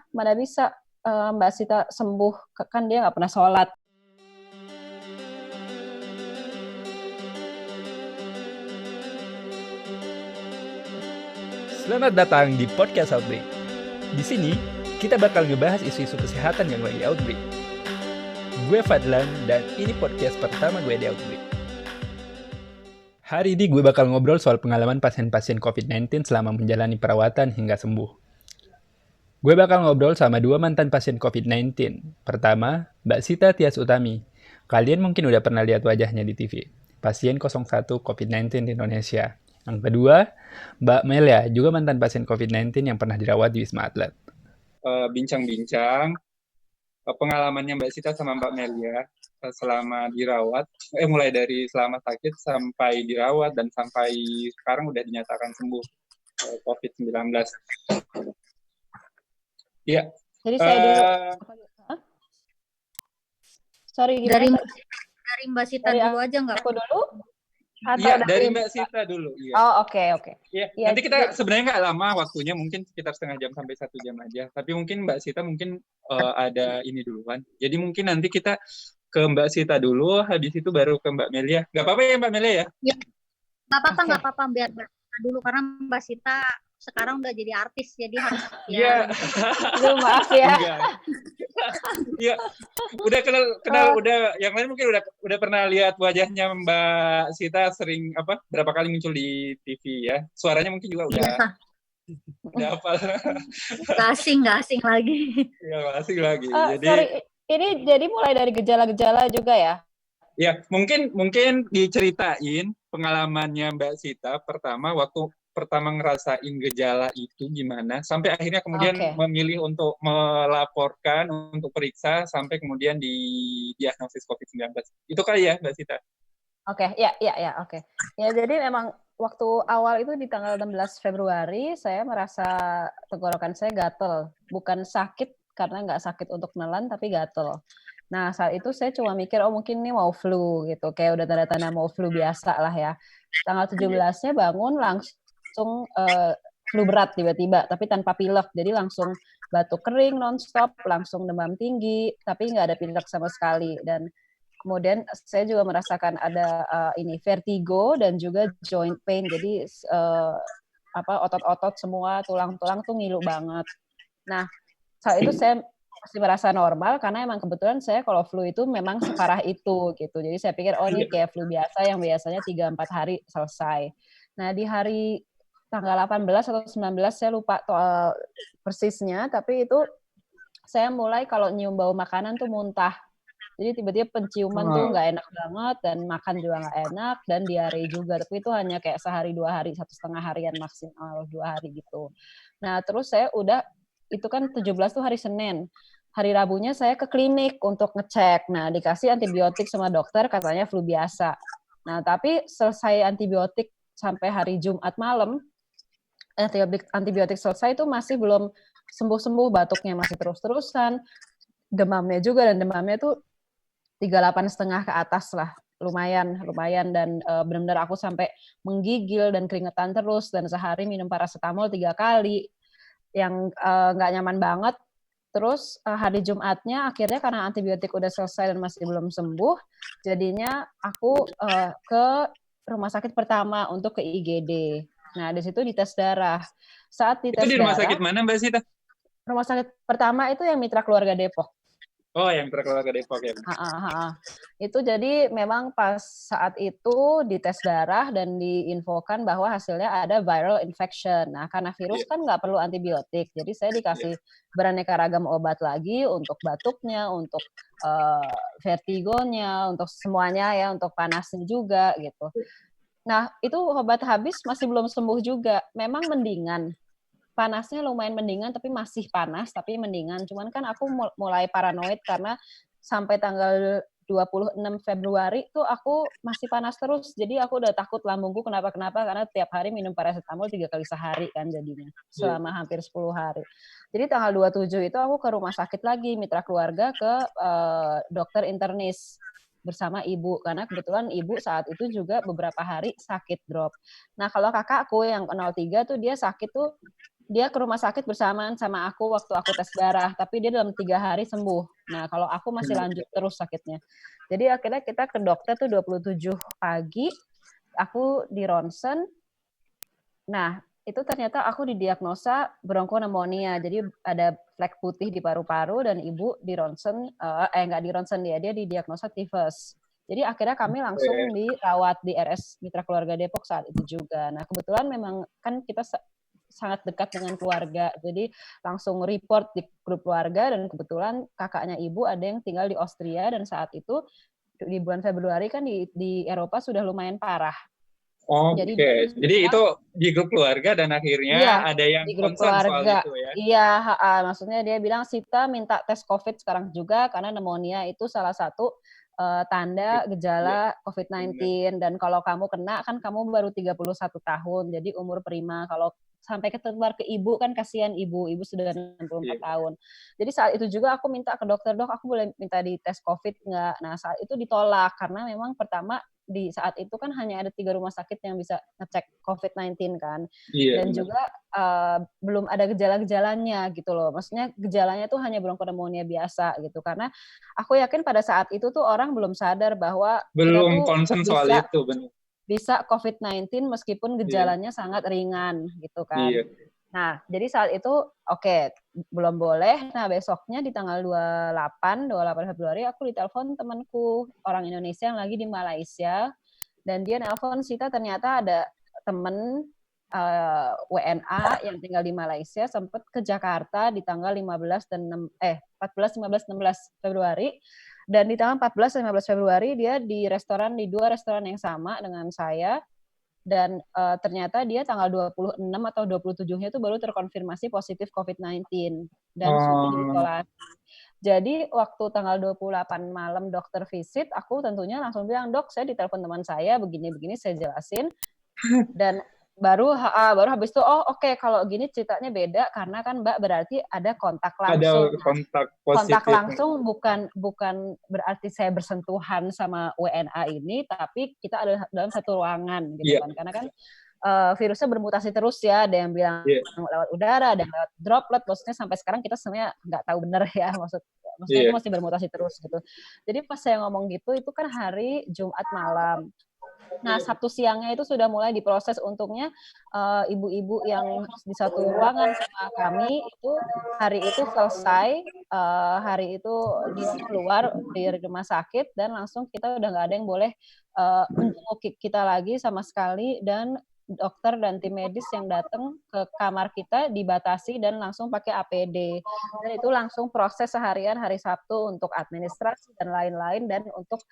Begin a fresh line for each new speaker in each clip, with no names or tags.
Mana bisa Mbak Sita sembuh, kan dia nggak pernah sholat.
Selamat datang di Podcast Outbreak. Di sini, kita bakal ngebahas isu-isu kesehatan yang lagi outbreak. Gue Fadlan, dan ini podcast pertama gue di Outbreak. Hari ini gue bakal ngobrol soal pengalaman pasien-pasien COVID-19 selama menjalani perawatan hingga sembuh. Gue bakal ngobrol sama 2 mantan pasien COVID-19. Pertama, Mbak Sita Tias Utami. Kalian mungkin udah pernah lihat wajahnya di TV. Pasien 01 COVID-19 di Indonesia. Yang kedua, Mbak Melia, juga mantan pasien COVID-19 yang pernah dirawat di Wisma Atlet.
Bincang-bincang pengalamannya Mbak Sita sama Mbak Melia selama dirawat, mulai dari selama sakit sampai dirawat dan sampai sekarang udah dinyatakan sembuh COVID-19. Iya.
Jadi saya dulu. Sorry, gimana?
Dari Mbak Sita dulu aja nggak?
Aku dulu?
Iya, dari Mbak Sita dulu. Iya.
Oh, oke.
Ya, nanti kita sebenarnya nggak lama waktunya, mungkin sekitar setengah jam sampai 1 jam aja. Tapi mungkin Mbak Sita mungkin ada ini duluan. Jadi mungkin nanti kita ke Mbak Sita dulu, habis itu baru ke Mbak Melia. Nggak apa-apa ya Mbak Melia ya?
Ya, nggak apa-apa, biar Mbak Sita dulu, karena Mbak Sita sekarang udah jadi artis, jadi harus
Iya.
Maaf ya.
Iya. Udah kenal udah, yang lain mungkin udah pernah lihat wajahnya Mbak Sita sering berapa kali muncul di TV ya. Suaranya mungkin juga udah hafal.
Nggak asing lagi.
Iya, asing lagi.
Jadi sorry, ini jadi mulai dari gejala-gejala juga ya?
Ya, mungkin diceritain pengalamannya Mbak Sita waktu pertama ngerasain gejala itu gimana, sampai akhirnya kemudian memilih untuk melaporkan, untuk periksa, sampai kemudian didiagnosis COVID-19. Itu kali ya, Mbak Sita?
Oke. Ya, jadi memang waktu awal itu di tanggal 16 Februari, saya merasa tenggorokan saya gatel. Bukan sakit, karena nggak sakit untuk nelan, tapi gatel. Nah, saat itu saya cuma mikir, mungkin ini mau flu gitu. Kayak udah tanda-tanda mau flu biasa lah ya. Tanggal 17-nya bangun langsung flu berat tiba-tiba, tapi tanpa pilek. Jadi langsung batuk kering nonstop, langsung demam tinggi, tapi nggak ada pilek sama sekali. Dan kemudian saya juga merasakan ada vertigo dan juga joint pain. Jadi otot-otot semua, tulang-tulang tuh ngilu banget. Nah, saat itu saya masih merasa normal, karena emang kebetulan saya kalau flu itu memang separah itu gitu. Jadi saya pikir, ini kayak flu biasa yang biasanya 3-4 hari selesai. Nah, di hari tanggal 18 atau 19, saya lupa persisnya, tapi itu saya mulai kalau nyium bau makanan tuh muntah. Jadi tiba-tiba penciuman tuh nggak enak banget, dan makan juga nggak enak, dan diare juga. Tapi itu hanya kayak sehari 2 hari, 1,5 harian maksimal 2 hari gitu. Nah, terus saya itu kan 17 tuh hari Senin. Hari Rabunya saya ke klinik untuk ngecek. Nah, dikasih antibiotik sama dokter, katanya flu biasa. Nah, tapi selesai antibiotik sampai hari Jumat malam, antibiotik selesai itu masih belum sembuh-sembuh, batuknya masih terus-terusan, demamnya juga, dan demamnya tuh 38,5 ke atas lah, lumayan, dan benar-benar aku sampai menggigil dan keringetan terus, dan sehari minum paracetamol 3 kali, yang nggak nyaman banget. Terus hari Jumatnya akhirnya karena antibiotik udah selesai dan masih belum sembuh, jadinya aku ke rumah sakit pertama untuk ke IGD. Nah, di situ dites darah. Saat dites darah.
Itu di rumah sakit mana, Mbak Sita?
Rumah sakit pertama itu yang Mitra Keluarga Depok.
Oh, yang Mitra Keluarga Depok ya.
Itu jadi memang pas saat itu dites darah dan diinfokan bahwa hasilnya ada viral infection. Nah, karena virus kan nggak perlu antibiotik, jadi saya dikasih beraneka ragam obat lagi untuk batuknya, untuk vertigonya, untuk semuanya ya, untuk panasnya juga gitu. Nah, itu obat habis masih belum sembuh juga. Memang mendingan. Panasnya lumayan mendingan, tapi masih panas, tapi mendingan. Cuman kan aku mulai paranoid karena sampai tanggal 26 Februari tuh aku masih panas terus. Jadi aku udah takut lambungku kenapa-kenapa, karena tiap hari minum paracetamol 3 kali sehari kan jadinya. Selama hampir 10 hari. Jadi tanggal 27 itu aku ke rumah sakit lagi, Mitra Keluarga, ke dokter internis bersama ibu, karena kebetulan ibu saat itu juga beberapa hari sakit drop. Nah, kalau kakakku yang 03 tuh dia sakit tuh dia ke rumah sakit bersamaan sama aku waktu aku tes darah, tapi dia dalam 3 hari sembuh. Nah, kalau aku masih lanjut terus sakitnya. Jadi akhirnya kita ke dokter tuh 27 pagi, aku di ronsen. Nah, itu ternyata aku didiagnosa bronkonemonia. Jadi ada flek putih di paru-paru dan ibu di ronsen, nggak di ronsen dia didiagnosa tifus. Jadi akhirnya kami langsung dirawat di RS Mitra Keluarga Depok saat itu juga. Nah, kebetulan memang kan kita sangat dekat dengan keluarga, jadi langsung report di grup keluarga dan kebetulan kakaknya ibu ada yang tinggal di Austria dan saat itu di bulan Februari kan di Eropa sudah lumayan parah.
Oke, jadi itu di grup keluarga dan akhirnya
iya,
ada yang
di grup
concern soal
keluarga.
itu ya?
Iya, maksudnya dia bilang Sita minta tes COVID sekarang juga karena pneumonia itu salah satu tanda gejala COVID-19 dan kalau kamu kena kan kamu baru 31 tahun, jadi umur prima. Kalau sampai ketebar ke ibu kan kasihan ibu sudah 64 tahun. Jadi saat itu juga aku minta ke dokter, dok aku boleh minta di tes COVID nggak? Nah saat itu ditolak karena memang pertama di saat itu kan hanya ada 3 rumah sakit yang bisa ngecek COVID-19 kan. Dan juga belum ada gejala-gejalanya gitu loh. Maksudnya gejalanya tuh hanya bronkonemonia biasa gitu. Karena aku yakin pada saat itu tuh orang belum sadar bahwa
belum concern soal itu, benar.
Bisa COVID-19 meskipun gejalanya sangat ringan gitu kan. Nah, jadi saat itu oke, belum boleh. Nah, besoknya di tanggal 28 Februari aku ditelepon temanku orang Indonesia yang lagi di Malaysia dan dia nelpon, Sita ternyata ada temen WNA yang tinggal di Malaysia sempat ke Jakarta di tanggal 14, 15, 16 Februari. Dan di tanggal 14 dan 15 Februari dia di dua restoran yang sama dengan saya. Dan ternyata dia tanggal 26 atau 27-nya itu baru terkonfirmasi positif COVID-19 dan sudah diisolasi. Jadi waktu tanggal 28 malam dokter visit, aku tentunya langsung bilang, dok saya ditelepon teman saya begini-begini, saya jelasin. Dan baru habis itu oke, kalau gini ceritanya beda karena kan Mbak berarti ada kontak langsung.
Ada kontak positif.
Kontak langsung bukan berarti saya bersentuhan sama WNA ini, tapi kita ada dalam satu ruangan gitu kan. Karena kan virusnya bermutasi terus ya, ada yang bilang lewat udara, ada yang lewat droplet, maksudnya sampai sekarang kita sebenarnya nggak tahu benar ya, maksudnya itu masih bermutasi terus gitu. Jadi pas saya ngomong gitu, itu kan hari Jumat malam. Nah, Sabtu siangnya itu sudah mulai diproses. Untungnya ibu-ibu yang di satu ruangan sama kami itu hari itu selesai, hari itu dia keluar dari rumah sakit dan langsung kita udah nggak ada yang boleh menjenguk kita lagi sama sekali dan dokter dan tim medis yang datang ke kamar kita dibatasi dan langsung pakai APD. Dan itu langsung proses seharian hari Sabtu untuk administrasi dan lain-lain dan untuk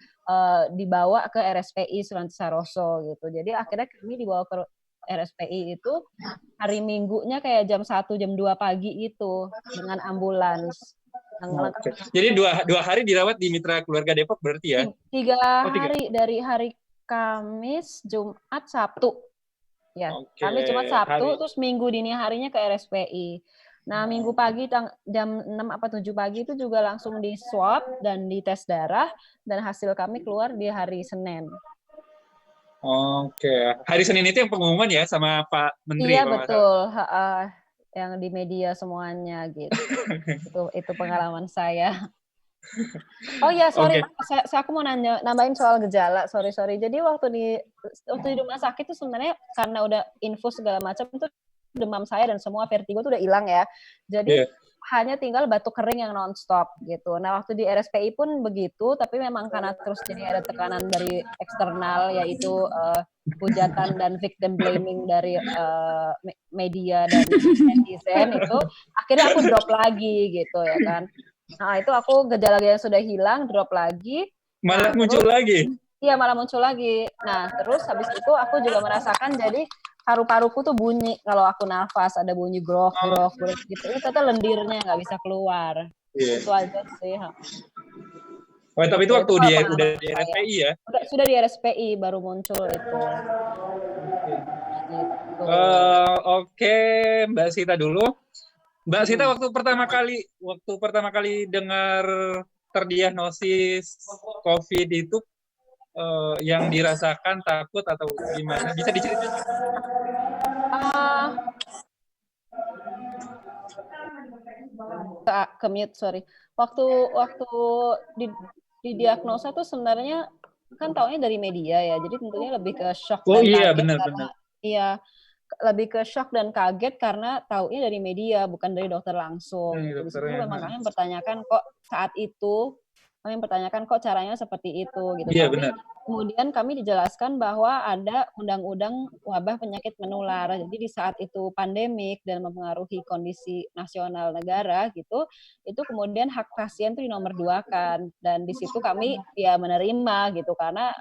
dibawa ke RSPI Sulianti Saroso gitu. Jadi akhirnya kami dibawa ke RSPI itu hari Minggunya kayak jam 1, jam 2 pagi itu dengan ambulans.
Jadi dua hari dirawat di Mitra Keluarga Depok berarti ya?
3 hari, dari hari Kamis, Jumat, Sabtu. Ya, Kamis, Jumat, Sabtu, terus Minggu dini harinya ke RSPI. Nah, Minggu pagi jam 6 apa 7 pagi itu juga langsung di swab dan di tes darah dan hasil kami keluar di hari Senin.
Oke. Hari Senin itu yang pengumuman ya sama Pak Menteri?
Iya, betul. Yang di media semuanya gitu. itu pengalaman saya. Oh ya, sorry, aku mau nambahin soal gejala. Sorry. Jadi waktu di rumah sakit itu sebenarnya karena udah infus segala macam itu demam saya dan semua vertigo itu udah hilang ya. Jadi hanya tinggal batuk kering yang nonstop gitu. Nah waktu di RSPI pun begitu, tapi memang karena terus jadi ada tekanan dari eksternal yaitu hujatan dan victim blaming dari media dan netizen itu, akhirnya aku drop lagi gitu ya kan. Nah, itu aku gejala yang sudah hilang, drop lagi.
Malah muncul lagi?
Iya, malah muncul lagi. Nah, terus habis itu aku juga merasakan jadi paru-paruku tuh bunyi kalau aku nafas, ada bunyi grok gitu. Itu ternyata lendirnya nggak bisa keluar. Itu aja sih.
Tapi itu waktu dia udah di RSPI ya?
Sudah di RSPI, baru muncul itu.
Oke, Mbak Sita dulu. Mbak Sita waktu pertama kali dengar terdiagnosis COVID itu yang dirasakan takut atau gimana? Bisa diceritain?
Ke mute, sorry. Waktu di diagnosa tuh sebenarnya kan taunya dari media ya, jadi tentunya lebih ke shock dan kaget karena iya lebih ke shock dan kaget karena taunya dari media bukan dari dokter langsung. Jadi situ memang kami mempertanyakan kok saat itu kami mempertanyakan kok caranya seperti itu gitu.
Iya,
Tapi
benar.
kemudian kami dijelaskan bahwa ada undang-undang wabah penyakit menular. Jadi di saat itu pandemik dan mempengaruhi kondisi nasional negara gitu, itu kemudian hak pasien itu dinomorduakan dan di situ kami ya menerima gitu karena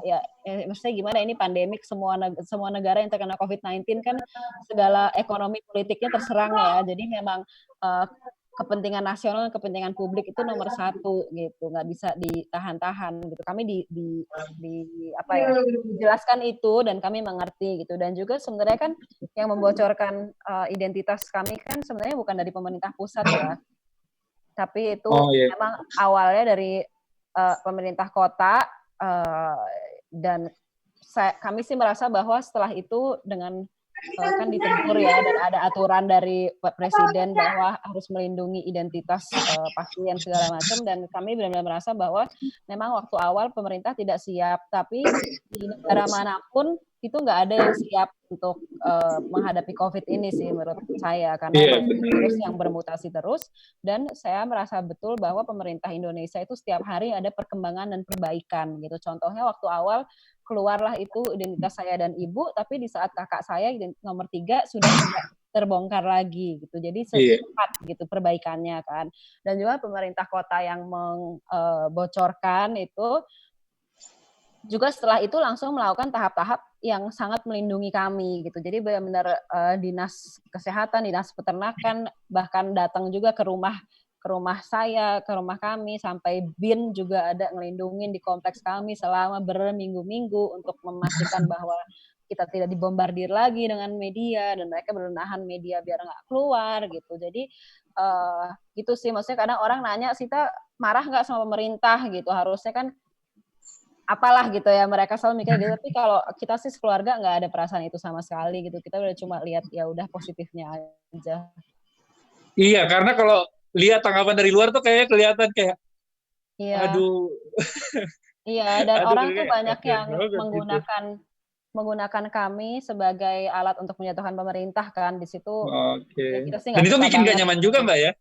ya maksudnya gimana ini pandemik semua negara yang terkena COVID-19 kan segala ekonomi politiknya terserang ya. Jadi memang kepentingan nasional, kepentingan publik itu nomor satu gitu, nggak bisa ditahan-tahan gitu. Kami dijelaskan itu dan kami mengerti gitu. Dan juga sebenarnya kan yang membocorkan identitas kami kan sebenarnya bukan dari pemerintah pusat ya, tapi itu memang awalnya dari pemerintah kota dan kami sih merasa bahwa setelah itu dengan kan ditegur ya dan ada aturan dari presiden bahwa harus melindungi identitas pasien segala macam dan kami benar-benar merasa bahwa memang waktu awal pemerintah tidak siap, tapi di negara manapun itu nggak ada yang siap untuk menghadapi COVID ini sih menurut saya karena virus yang bermutasi terus dan saya merasa betul bahwa pemerintah Indonesia itu setiap hari ada perkembangan dan perbaikan gitu. Contohnya waktu awal keluarlah itu identitas saya dan ibu, tapi di saat kakak saya nomor 3 sudah tidak terbongkar lagi gitu. Jadi cepat gitu perbaikannya kan. Dan juga pemerintah kota yang membocorkan itu juga setelah itu langsung melakukan tahap-tahap yang sangat melindungi kami gitu. Jadi benar-benar dinas kesehatan, dinas peternakan bahkan datang juga ke rumah saya, ke rumah kami, sampai BIN juga ada ngelindungin di kompleks kami selama berminggu-minggu untuk memastikan bahwa kita tidak dibombardir lagi dengan media dan mereka menahan media biar nggak keluar gitu. Jadi gitu sih, maksudnya kadang orang nanya, Sita marah nggak sama pemerintah gitu, harusnya kan apalah gitu ya, mereka selalu mikir gitu, tapi kalau kita sih sekeluarga nggak ada perasaan itu sama sekali gitu, kita udah cuma lihat ya udah positifnya aja.
Iya, karena kalau lihat tanggapan dari luar tuh kayak kelihatan kayak aduh.
Iya, dan orang tuh banyak yang menggunakan kami sebagai alat untuk menjatuhkan pemerintah kan di situ.
Oke.
Ya,
dan itu bikin gak nyaman juga, Mbak ya?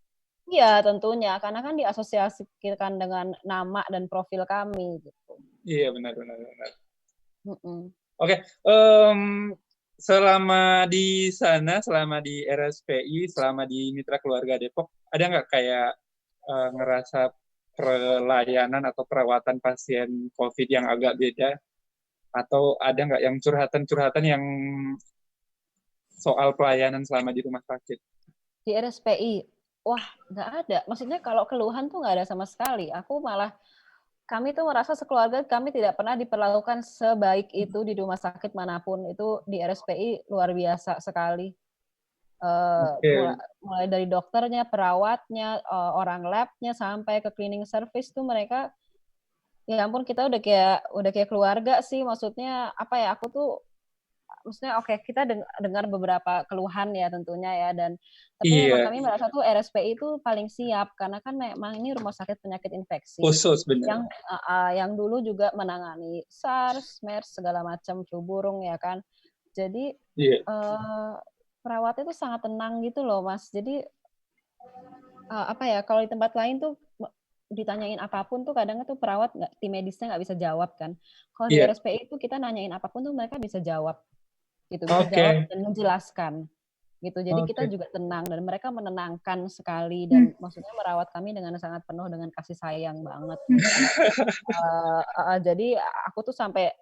Iya, tentunya karena kan diasosiasikan dengan nama dan profil kami gitu.
Iya, benar. Oke, selama di sana, selama di RSPI, selama di Mitra Keluarga Depok, ada nggak kayak ngerasa pelayanan atau perawatan pasien COVID yang agak beda? Atau ada nggak yang curhatan-curhatan yang soal pelayanan selama di rumah sakit?
Di RSPI, wah nggak ada. Maksudnya kalau keluhan tuh nggak ada sama sekali. Kami tuh merasa sekeluarga kami tidak pernah diperlakukan sebaik itu di rumah sakit manapun. Itu di RSPI luar biasa sekali. Mulai dari dokternya, perawatnya, orang labnya sampai ke cleaning service tuh mereka, ya ampun kita udah kayak keluarga sih. Maksudnya apa ya? Maksudnya kita dengar beberapa keluhan ya tentunya ya tapi memang kami merasa tuh RSPI itu paling siap karena kan memang ini rumah sakit penyakit infeksi
khusus benar
yang dulu juga menangani SARS, MERS segala macam flu burung ya kan. Jadi perawatnya tuh sangat tenang gitu loh Mas. Jadi kalau di tempat lain tuh ditanyain apapun tuh kadang tuh perawat tim medisnya nggak bisa jawab kan. Kalau di RSPI itu kita nanyain apapun tuh mereka bisa jawab gitu, bisa jawab dan menjelaskan gitu. Jadi kita juga tenang dan mereka menenangkan sekali dan maksudnya merawat kami dengan sangat penuh dengan kasih sayang banget. Jadi aku tuh sampai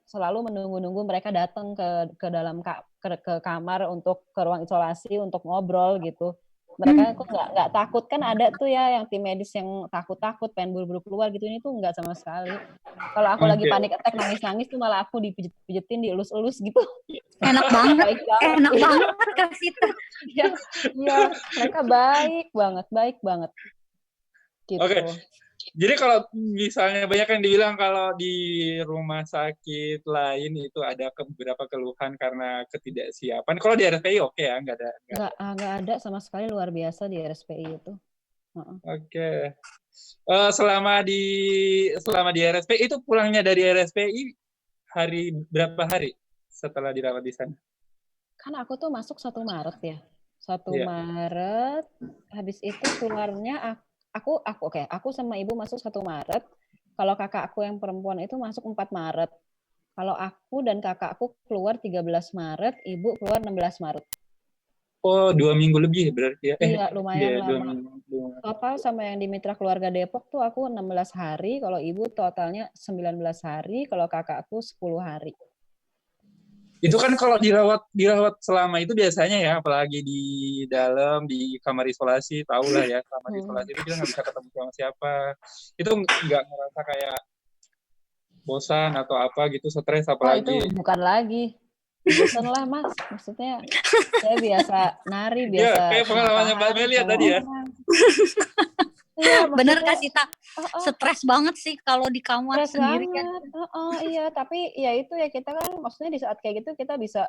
selalu menunggu-nunggu mereka datang ke dalam ke kamar untuk ke ruang isolasi untuk ngobrol gitu. Mereka kok nggak takut kan, ada tuh ya yang tim medis yang takut pengen buru-buru keluar gitu, ini tuh nggak sama sekali. Kalau aku lagi panik attack nangis tuh malah aku dipijet-pijetin, dielus-elus gitu.
Enak banget Kak Sita.
Iya, mereka baik banget gitu.
Oke. Jadi kalau misalnya banyak yang dibilang kalau di rumah sakit lain itu ada beberapa keluhan karena ketidaksiapan. Kalau di RSPI oke ya, nggak ada.
Nggak ada sama sekali, luar biasa di RSPI itu.
Oke. Selama di RSPI itu pulangnya dari RSPI berapa hari setelah dirawat di sana?
Kan aku tuh masuk 1 Maret ya. 1 Maret, habis itu keluarnya aku sama ibu masuk 1 Maret. Kalau kakak aku yang perempuan itu masuk 4 Maret. Kalau aku dan kakakku keluar 13 Maret, ibu keluar 16 Maret.
Oh, 2 minggu lebih berarti ya?
Iya, lumayan lama.
2 minggu.
Total sama yang di Mitra Keluarga Depok tuh aku 16 hari, kalau ibu totalnya 19 hari, kalau kakak aku 10 hari.
Itu kan kalau dirawat selama itu biasanya ya, apalagi di dalam di kamar isolasi, tahulah ya, kamar isolasi itu kita nggak bisa ketemu sama siapa. Itu nggak ngerasa kayak bosan atau apa gitu, stres apalagi.
Oh, itu bukan lagi. Bosan lah, Mas. Maksudnya saya biasa nari, biasa.
Ya, kayak pengalamannya Mbak Melia tadi ya.
Iya, bener Kak Sita. Stres banget sih kalau di kamar sendiri kan.
Iya, tapi ya itu ya kita kan maksudnya di saat kayak gitu kita bisa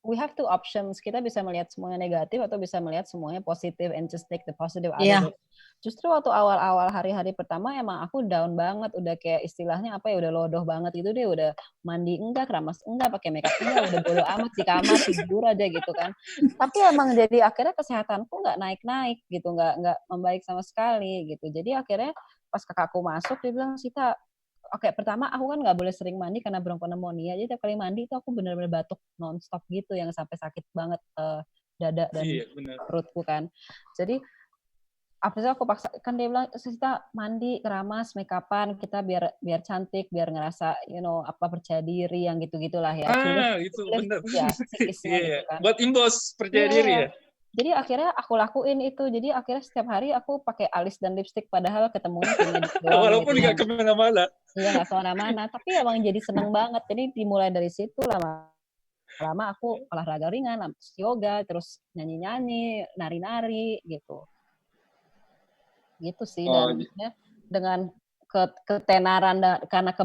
we have two options. Kita bisa melihat semuanya negatif atau bisa melihat semuanya positif and just take the positive out of it. Justru waktu awal-awal hari-hari pertama emang aku down banget, udah kayak istilahnya apa ya, udah lodoh banget gitu deh, udah mandi enggak, keramas enggak, pakai makeup enggak, udah bodo amat di kamar tidur aja gitu kan. Tapi emang jadi akhirnya kesehatanku nggak naik-naik gitu, nggak membaik sama sekali gitu. Jadi akhirnya pas kakakku masuk dia bilang, Sita, oke, pertama aku kan nggak boleh sering mandi karena bronkonemonia. Jadi tiap kali mandi itu aku benar-benar batuk nonstop gitu yang sampai sakit banget dada dan perutku kan. Jadi apa sih aku paksa kan dia bilang Sita mandi, keramas, make upan kita biar cantik, biar ngerasa apa percaya diri yang gitu-gitulah ya.
Itu benar.
Ya, psikisnya gitu kan.
Buat imbos percaya diri ya.
Jadi akhirnya aku lakuin itu. Jadi akhirnya setiap hari aku pakai alis dan lipstik padahal ketemunya cuma di doang.
Walaupun nggak kemana-mana.
Iya, nggak kemana-mana. Tapi emang jadi seneng banget. Jadi dimulai dari situ lama aku olahraga ringan, yoga, terus nyanyi-nyanyi, nari-nari gitu. Gitu sih. Dan dengan ketenaran karena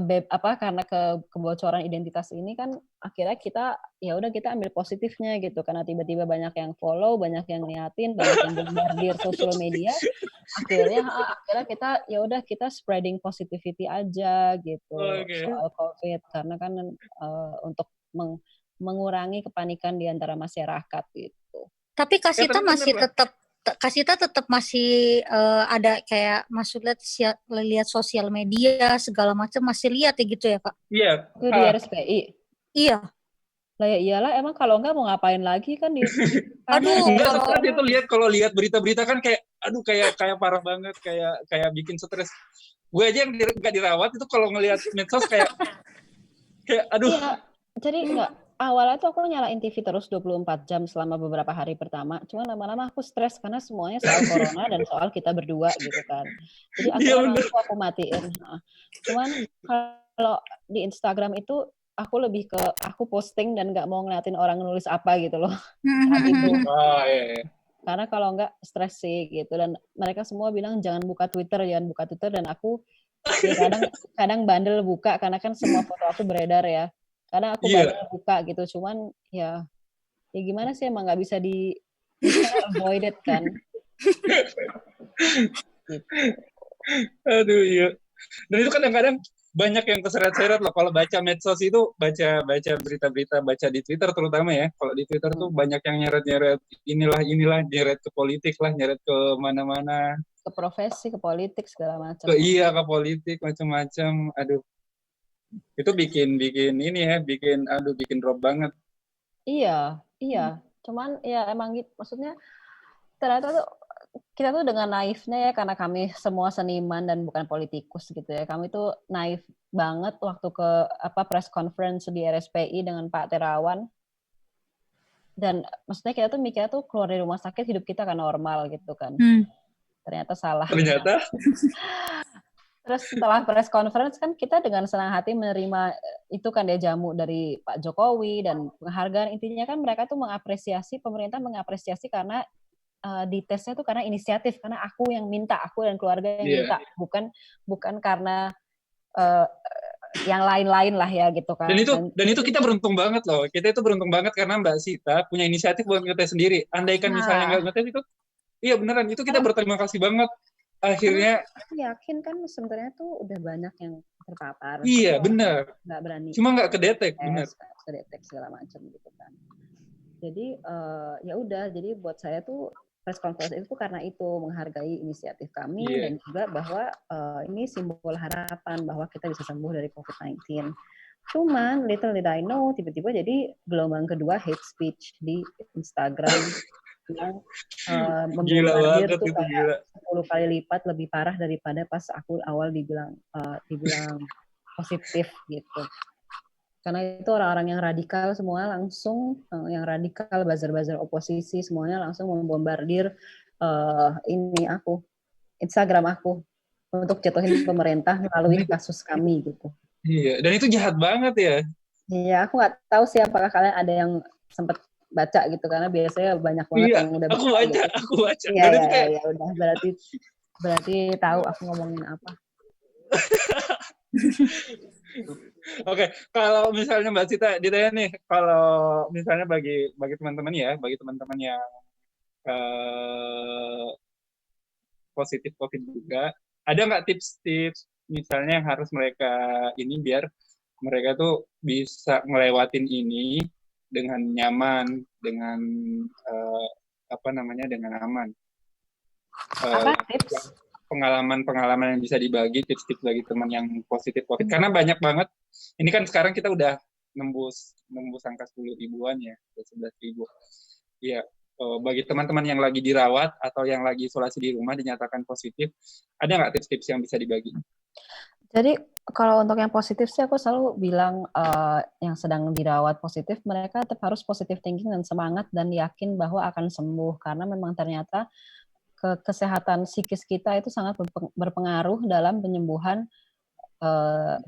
kebocoran identitas ini kan akhirnya kita ambil positifnya gitu karena tiba-tiba banyak yang follow, banyak yang ngeliatin, banyak yang bombardir sosial media, akhirnya kita kita spreading positivity aja gitu soal COVID karena kan untuk mengurangi kepanikan di antara masyarakat gitu.
Tapi Kak Sita tetap masih ada kayak lihat sosial media segala macam masih lihat ya gitu ya Kak?
Iya.
Itu di RSPI.
Iya.
Lah ya iyalah, emang kalau enggak mau ngapain lagi kan di
kalau lihat berita-berita kan kayak parah banget, kayak bikin stres. Gue aja yang nggak dirawat itu kalau ngelihat medsos kayak aduh.
Iya, jadi enggak awalnya tuh aku nyalain TV terus 24 jam selama beberapa hari pertama. Cuma lama-lama aku stres karena semuanya soal corona dan soal kita berdua gitu kan. Jadi akhirnya aku matiin. Cuman kalau di Instagram itu aku lebih ke aku posting dan nggak mau ngeliatin orang nulis apa gitu loh. Saat itu.
Iya.
Karena kalau nggak stres sih gitu. Dan mereka semua bilang jangan buka Twitter dan aku ya kadang bandel buka karena kan semua foto aku beredar ya. Karena aku baru buka gitu, cuman ya gimana sih emang nggak bisa avoid it kan.
Gitu. Aduh iya. Dan itu kadang-kadang banyak yang keseret-seret loh kalau baca medsos itu, baca berita-berita, baca di Twitter terutama ya. Kalau di Twitter tuh banyak yang nyeret-nyeret inilah, nyeret ke politik lah, nyeret ke mana-mana.
Ke profesi, ke politik segala macam.
Ke politik macam-macam. Aduh. Itu bikin drop banget.
Iya. Cuman ya emang gitu, maksudnya ternyata tuh kita tuh dengan naifnya ya karena kami semua seniman dan bukan politikus gitu ya. Kami tuh naif banget waktu ke press conference di RSPI dengan Pak Terawan. Dan maksudnya kita tuh mikirnya tuh keluar dari rumah sakit hidup kita kan normal gitu kan. Ternyata salah.
Ternyata.
Terus setelah press conference kan kita dengan senang hati menerima itu kan dia jamu dari Pak Jokowi dan penghargaan. Intinya kan mereka tuh pemerintah mengapresiasi karena di tesnya tuh karena inisiatif, karena aku yang minta, aku dan keluarga yang minta, bukan karena yang lain-lain lah ya gitu kan.
Dan itu kita beruntung banget loh. Kita itu beruntung banget karena Mbak Sita punya inisiatif buat ngetes sendiri. Andaikan misalnya nggak ngetes itu, iya beneran itu kita berterima kasih banget. Akhirnya
aku yakin kan sebenarnya tuh udah banyak yang terpapar.
Iya benar.
Nggak berani.
Cuma nggak kedetek, benar.
Kedetek segala macam gitu kan. Jadi ya udah. Jadi buat saya tuh press conference itu karena itu menghargai inisiatif kami dan juga bahwa ini simbol harapan bahwa kita bisa sembuh dari COVID-19. Cuman little did I know tiba-tiba jadi gelombang kedua hate speech di Instagram yang membombardir tuh kayak 10 kali lipat lebih parah daripada pas aku awal dibilang positif gitu. Karena itu orang-orang yang radikal semua langsung, yang radikal, buzzer-buzzer oposisi semuanya langsung membombardir Instagram aku untuk jatuhin pemerintah melalui kasus kami gitu.
Iya, dan itu jahat banget ya.
Iya, aku nggak tahu sih apakah kalian ada yang sempat baca gitu karena biasanya banyak banget yang udah
baca. Aku baca.
Iya, udah berarti tahu aku ngomongin apa.
Oke, kalau misalnya Mbak Sita ditanya nih, kalau misalnya bagi teman-teman yang positif COVID juga, ada nggak tips-tips misalnya yang harus mereka ini biar mereka tuh bisa ngelewatin ini dengan nyaman, dengan dengan aman.
Apa tips?
Pengalaman yang bisa dibagi, tips-tips bagi teman yang positif COVID. Karena banyak banget. Ini kan sekarang kita udah nembus angka 10 ribuan ya, 11 ribu. Ya, bagi teman-teman yang lagi dirawat atau yang lagi isolasi di rumah dinyatakan positif, ada nggak tips-tips yang bisa dibagi?
Jadi kalau untuk yang positif sih aku selalu bilang yang sedang dirawat positif mereka tetap harus positive thinking dan semangat dan yakin bahwa akan sembuh karena memang ternyata kesehatan psikis kita itu sangat berpengaruh dalam penyembuhan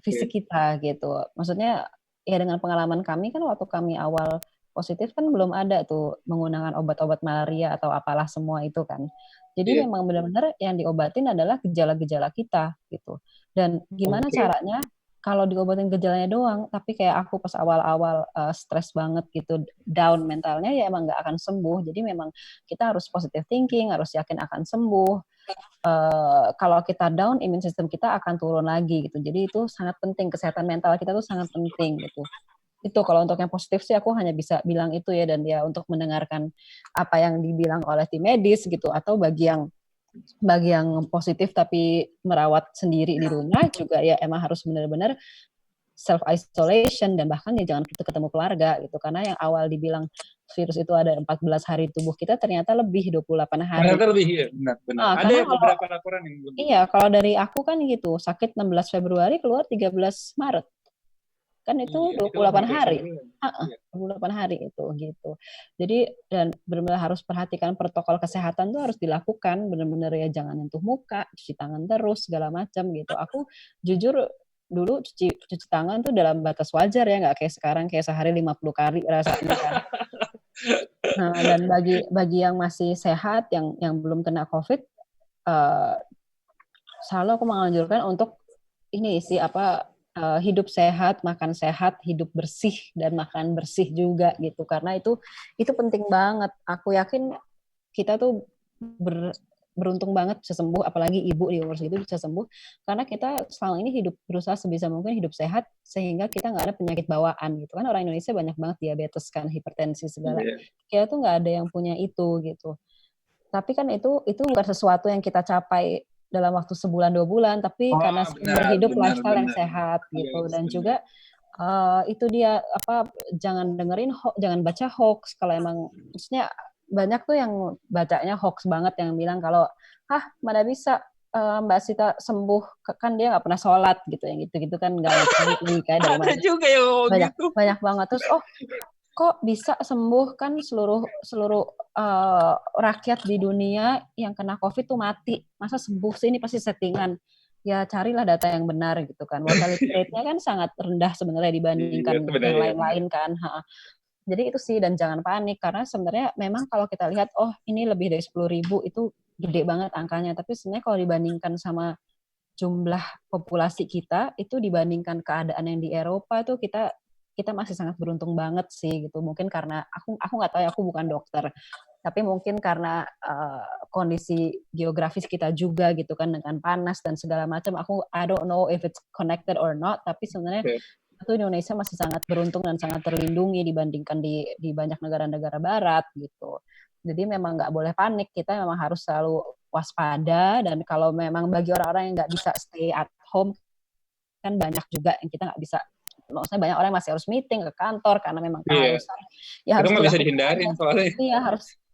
fisik kita gitu. Maksudnya ya dengan pengalaman kami kan waktu kami awal positif kan belum ada tuh menggunakan obat-obat malaria atau apalah semua itu kan. Jadi memang benar-benar yang diobatin adalah gejala-gejala kita gitu. Dan gimana caranya kalau diobatin gejalanya doang, tapi kayak aku pas awal-awal stres banget gitu, down mentalnya ya emang nggak akan sembuh. Jadi memang kita harus positive thinking, harus yakin akan sembuh. Kalau kita down, imun sistem kita akan turun lagi gitu. Jadi itu sangat penting, kesehatan mental kita tuh sangat penting gitu. Itu kalau untuk yang positif sih aku hanya bisa bilang itu ya, dan ya untuk mendengarkan apa yang dibilang oleh tim medis gitu, atau bagi yang positif tapi merawat sendiri di rumah juga ya emang harus benar-benar self isolation dan bahkan ya jangan ketemu keluarga gitu, karena yang awal dibilang virus itu ada 14 hari tubuh kita ternyata lebih 28 hari.
Ternyata lebih ya, benar. Ada beberapa laporan yang belum.
Iya, kalau dari aku kan gitu, sakit 16 Februari keluar 13 Maret. Kan itu 28 hari. 28 hari itu gitu. Jadi dan benar-benar harus perhatikan protokol kesehatan tuh harus dilakukan, benar-benar ya jangan nyentuh muka, cuci tangan terus segala macam gitu. Aku jujur dulu cuci tangan tuh dalam batas wajar ya, nggak kayak sekarang kayak sehari 50 kali rasanya kan. Nah, dan bagi yang masih sehat yang belum kena COVID, selalu aku menganjurkan untuk ini sih hidup sehat, makan sehat, hidup bersih dan makan bersih juga gitu, karena itu penting banget. Aku yakin kita tuh beruntung banget bisa sembuh, apalagi ibu di umur segitu bisa sembuh karena kita selama ini berusaha sebisa mungkin hidup sehat sehingga kita nggak ada penyakit bawaan gitu kan. Orang Indonesia banyak banget diabetes kan, hipertensi segala. Kita tuh nggak ada yang punya itu gitu. Tapi kan itu bukan sesuatu yang kita capai dalam waktu sebulan 2 bulan, tapi karena berhidup lifestyle yang sehat gitu. Dan juga itu dia jangan baca hoax. Kalau emang maksudnya banyak tuh yang bacanya hoax banget, yang bilang kalau mana bisa Mbak Sita sembuh, kan dia nggak pernah sholat gitu, yang gitu kan nggak ngerti kayak dari mana.
Ada juga ya
banyak banget. Terus kok bisa sembuh, kan seluruh rakyat di dunia yang kena COVID tuh mati, masa sembuh sih, ini pasti settingan. Ya carilah data yang benar gitu kan. Mortality rate-nya kan sangat rendah sebenarnya dibandingkan yang lain-lain kan. Jadi itu sih, dan jangan panik karena sebenarnya memang kalau kita lihat ini lebih dari 10.000 itu gede banget angkanya, tapi sebenarnya kalau dibandingkan sama jumlah populasi kita itu dibandingkan keadaan yang di Eropa itu kita masih sangat beruntung banget sih gitu. Mungkin karena aku nggak tahu ya, aku bukan dokter, tapi mungkin karena kondisi geografis kita juga gitu kan, dengan panas dan segala macam. I don't know if it's connected or not, tapi sebenarnya itu Indonesia masih sangat beruntung dan sangat terlindungi dibandingkan di banyak negara-negara barat gitu. Jadi memang nggak boleh panik, kita memang harus selalu waspada, dan kalau memang bagi orang-orang yang nggak bisa stay at home, kan banyak juga yang kita nggak bisa, maksudnya banyak orang yang masih harus meeting ke kantor karena memang keharusan.
Ya harus nggak bisa dihindarin soalnya.
Iya,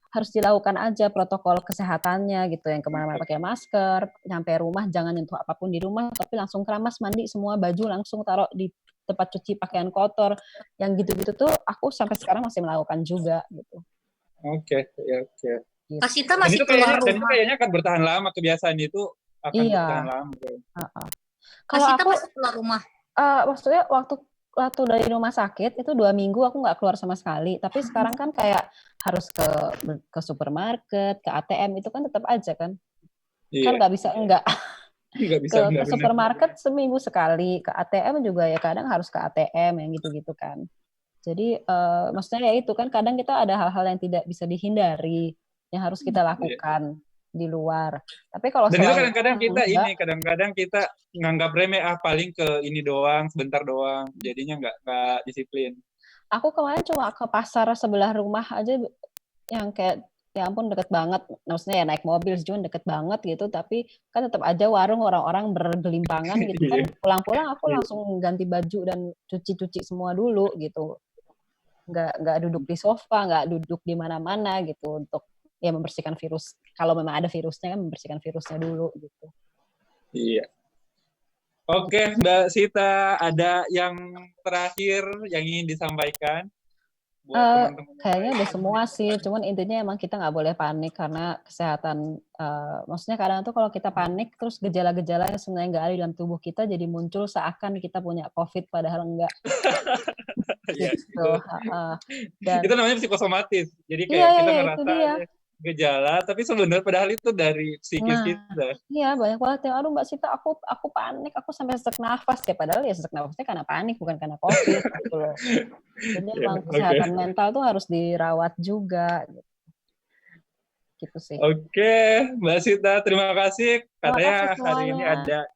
harus dilakukan aja protokol kesehatannya gitu, yang kemana-mana pakai masker, nyampe rumah jangan nyentuh apapun di rumah, tapi langsung keramas, mandi semua, baju langsung taruh di tempat cuci pakaian kotor, yang gitu-gitu tuh aku sampai sekarang masih melakukan juga gitu.
Oke.
Gitu.
Kak Sita masih keluar rumah.
Dan itu kayaknya akan bertahan lama, kebiasaan itu akan bertahan lama.
Kalau Kak Sita masih keluar rumah?
Maksudnya waktu dari rumah sakit itu 2 minggu aku nggak keluar sama sekali, tapi sekarang kan kayak harus ke supermarket, ke ATM, itu kan tetap aja kan. Kan nggak bisa enggak. Ke supermarket seminggu sekali, ke ATM juga ya kadang harus ke ATM yang gitu-gitu kan. Jadi maksudnya ya itu kan, kadang kita ada hal-hal yang tidak bisa dihindari yang harus kita lakukan di luar. Tapi kalau
dan itu kadang-kadang kita nganggap remeh, paling ke ini doang, sebentar doang, jadinya nggak disiplin.
Aku kemarin cuma ke pasar sebelah rumah aja yang kayak ya ampun deket banget, maksudnya ya naik mobil cuma deket banget gitu, tapi kan tetap aja warung orang-orang bergelimpangan gitu kan. Pulang-pulang aku langsung ganti baju dan cuci semua dulu gitu, nggak duduk di sofa, nggak duduk di mana-mana gitu, untuk ya membersihkan virus. Kalau memang ada virusnya kan membersihkan virusnya dulu gitu.
Iya. Oke, Mbak Sita, ada yang terakhir yang ingin disampaikan?
Kayaknya udah semua sih, cuman intinya emang kita nggak boleh panik karena kesehatan. Maksudnya kadang tuh kalau kita panik terus gejala-gejala yang sebenarnya nggak ada di dalam tubuh kita jadi muncul seakan kita punya COVID padahal enggak.
Gitu. Itu namanya psikosomatis. Jadi kayak kita ngerasa gejala, tapi sebenarnya padahal itu dari psikis kita.
Iya, banyak banget yang, aduh Mbak Sita, aku panik, aku sampai sesak nafas. Ya padahal ya sesak nafasnya karena panik, bukan karena COVID gitu loh. Jadi emang kesehatan mental tuh harus dirawat juga. Gitu sih.
Oke, Mbak Sita, terima kasih. Katanya hari ini ada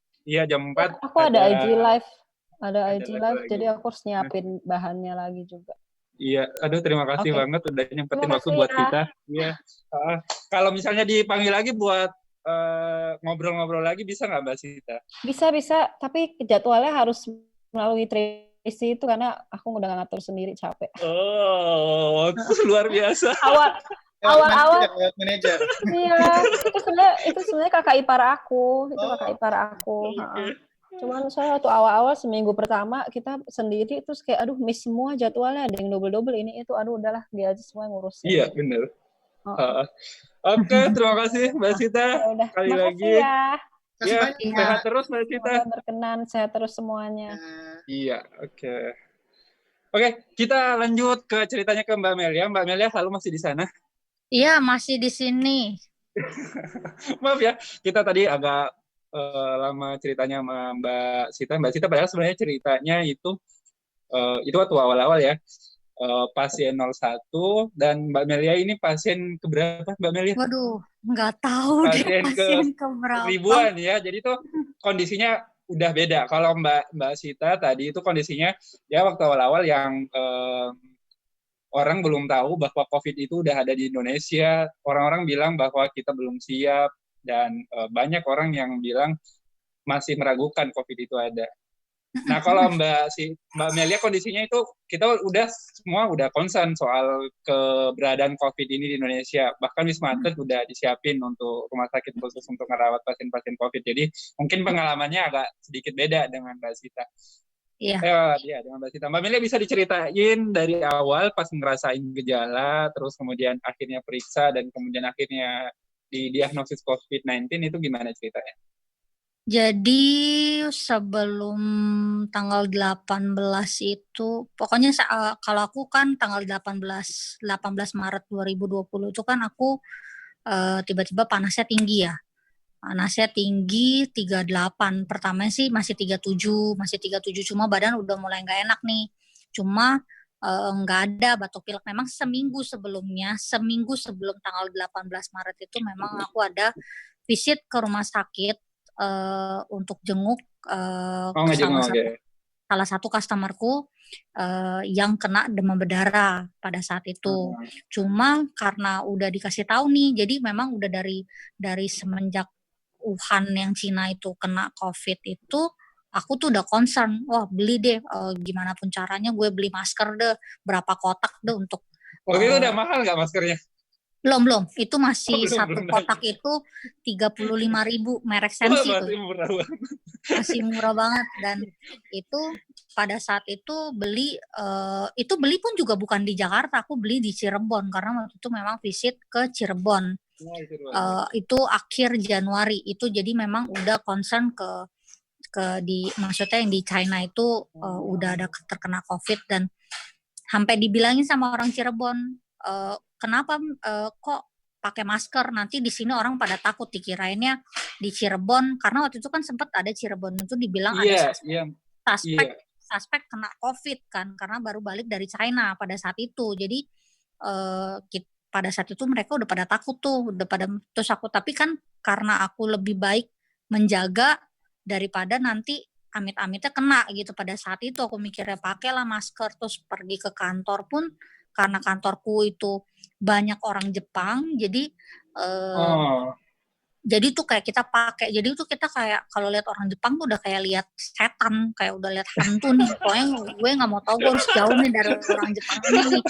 jam 4.
Aku ada IG live. Ada IG live, jadi aku harus nyiapin bahannya lagi juga.
Iya, aduh terima kasih banget udah nyempetin waktu buat kita. Iya. Kalau misalnya dipanggil lagi buat ngobrol-ngobrol lagi, bisa nggak Mbak Sita?
Bisa, tapi jadwalnya harus melalui Tracy itu karena aku udah nggak ngatur sendiri, capek.
Oh, luar biasa.
Awal-awal manajer. Iya, itu sebenarnya kakak ipar aku, Cuman saya waktu awal-awal seminggu pertama kita sendiri terus kayak aduh miss semua jadwalnya, ada yang double ini itu, aduh udahlah dia aja semua ngurusin.
Iya benar. Oke, terima kasih Mbak Sita sekali lagi. Ya, sehat terus Mbak Sita.
Berkenan, sehat terus semuanya.
Iya, oke, kita lanjut ke ceritanya ke Mbak Melia. Mbak Melia selalu masih di sana?
Iya, masih di sini.
Maaf ya, kita tadi agak lama ceritanya sama Mbak Sita. Mbak Sita padahal sebenarnya ceritanya itu waktu awal-awal ya, pasien 01, dan Mbak Melia ini pasien keberapa Mbak Melia?
Waduh, nggak tahu
pasien keberapa. Ribuan ya, jadi itu kondisinya udah beda. Kalau Mbak Sita tadi itu kondisinya ya waktu awal-awal yang orang belum tahu bahwa COVID itu udah ada di Indonesia. Orang-orang bilang bahwa kita belum siap, dan banyak orang yang bilang masih meragukan COVID itu ada. Nah, kalau Mbak Melia kondisinya itu kita semua udah concern soal keberadaan COVID ini di Indonesia. Bahkan Wisma Atlet udah disiapin untuk rumah sakit khusus untuk merawat pasien-pasien COVID. Jadi mungkin pengalamannya agak sedikit beda dengan Mbak Sita.
Iya.
Dengan Mbak Sita. Mbak Melia bisa diceritain dari awal pas ngerasain gejala, terus kemudian akhirnya periksa, dan kemudian akhirnya di diagnosis COVID-19 itu gimana ceritanya?
Jadi sebelum tanggal 18 itu, pokoknya kalau aku kan tanggal 18 Maret 2020 itu kan aku tiba-tiba panasnya tinggi ya. Panasnya tinggi 38. Pertama sih masih 37, cuma badan udah mulai nggak enak nih. Cuma nggak ada batuk pilek. Memang seminggu sebelum tanggal 18 Maret itu memang aku ada visit ke rumah sakit untuk jenguk salah satu customerku yang kena demam berdarah pada saat itu. Cuma karena udah dikasih tahu nih, jadi memang udah dari semenjak Wuhan yang Cina itu kena COVID itu, aku tuh udah concern, wah beli deh, gimana pun caranya gue beli masker deh, berapa kotak deh untuk.
Waktu itu udah mahal nggak maskernya?
Belum. Itu masih satu kotak itu 35.000 merek Sensi tuh. Masih murah banget. Dan itu pada saat itu beli pun juga bukan di Jakarta, aku beli di Cirebon karena waktu itu memang visit ke Cirebon. Itu akhir Januari itu, jadi memang udah concern maksudnya yang di China itu udah ada terkena COVID dan sampai dibilangin sama orang Cirebon, kenapa kok pakai masker, nanti di sini orang pada takut, dikirainnya di Cirebon karena waktu itu kan sempat ada Cirebon itu dibilang ada suspek kena COVID kan karena baru balik dari China pada saat itu. Jadi pada saat itu mereka udah pada takut tuh, terus aku, tapi kan karena aku lebih baik menjaga daripada nanti amit-amitnya kena gitu. Pada saat itu aku mikirnya pakailah masker, terus pergi ke kantor pun karena kantorku itu banyak orang Jepang, jadi jadi tuh kayak kita pakai, jadi tuh kita kayak kalau lihat orang Jepang tuh udah kayak lihat setan, kayak udah lihat hantu nih. Pokoknya gue nggak mau tahu, gue harus jauh nih dari orang Jepang ini nih.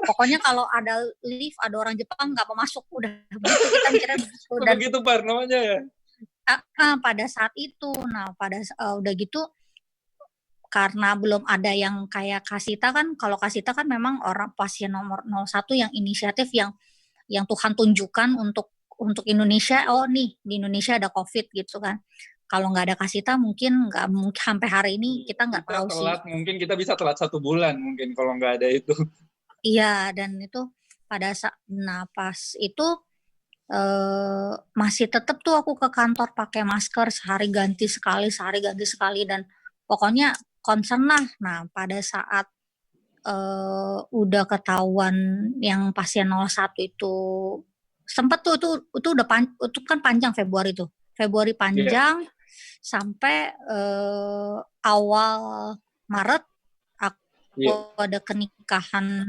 Pokoknya kalau ada lift ada orang Jepang nggak mau masuk, udah begitu kita mikirnya begitu.
Dan begitu parnonya ya.
Pada saat itu, udah gitu karena belum ada yang kayak Kasita kan. Kalau Kasita kan memang orang pasien nomor 01 yang inisiatif yang Tuhan tunjukkan untuk Indonesia. Oh nih di Indonesia ada COVID gitu kan. Kalau nggak ada Kasita mungkin sampai hari ini kita nggak tahu sih.
Mungkin kita bisa telat 1 bulan mungkin kalau nggak ada itu.
Iya, dan itu pada saat pas itu masih tetap tuh aku ke kantor pakai masker sehari ganti sekali dan pokoknya concern lah. Nah pada saat udah ketahuan yang pasien 01 itu sempat tuh itu udah itu kan panjang Februari panjang sampai awal Maret aku ada kenikahan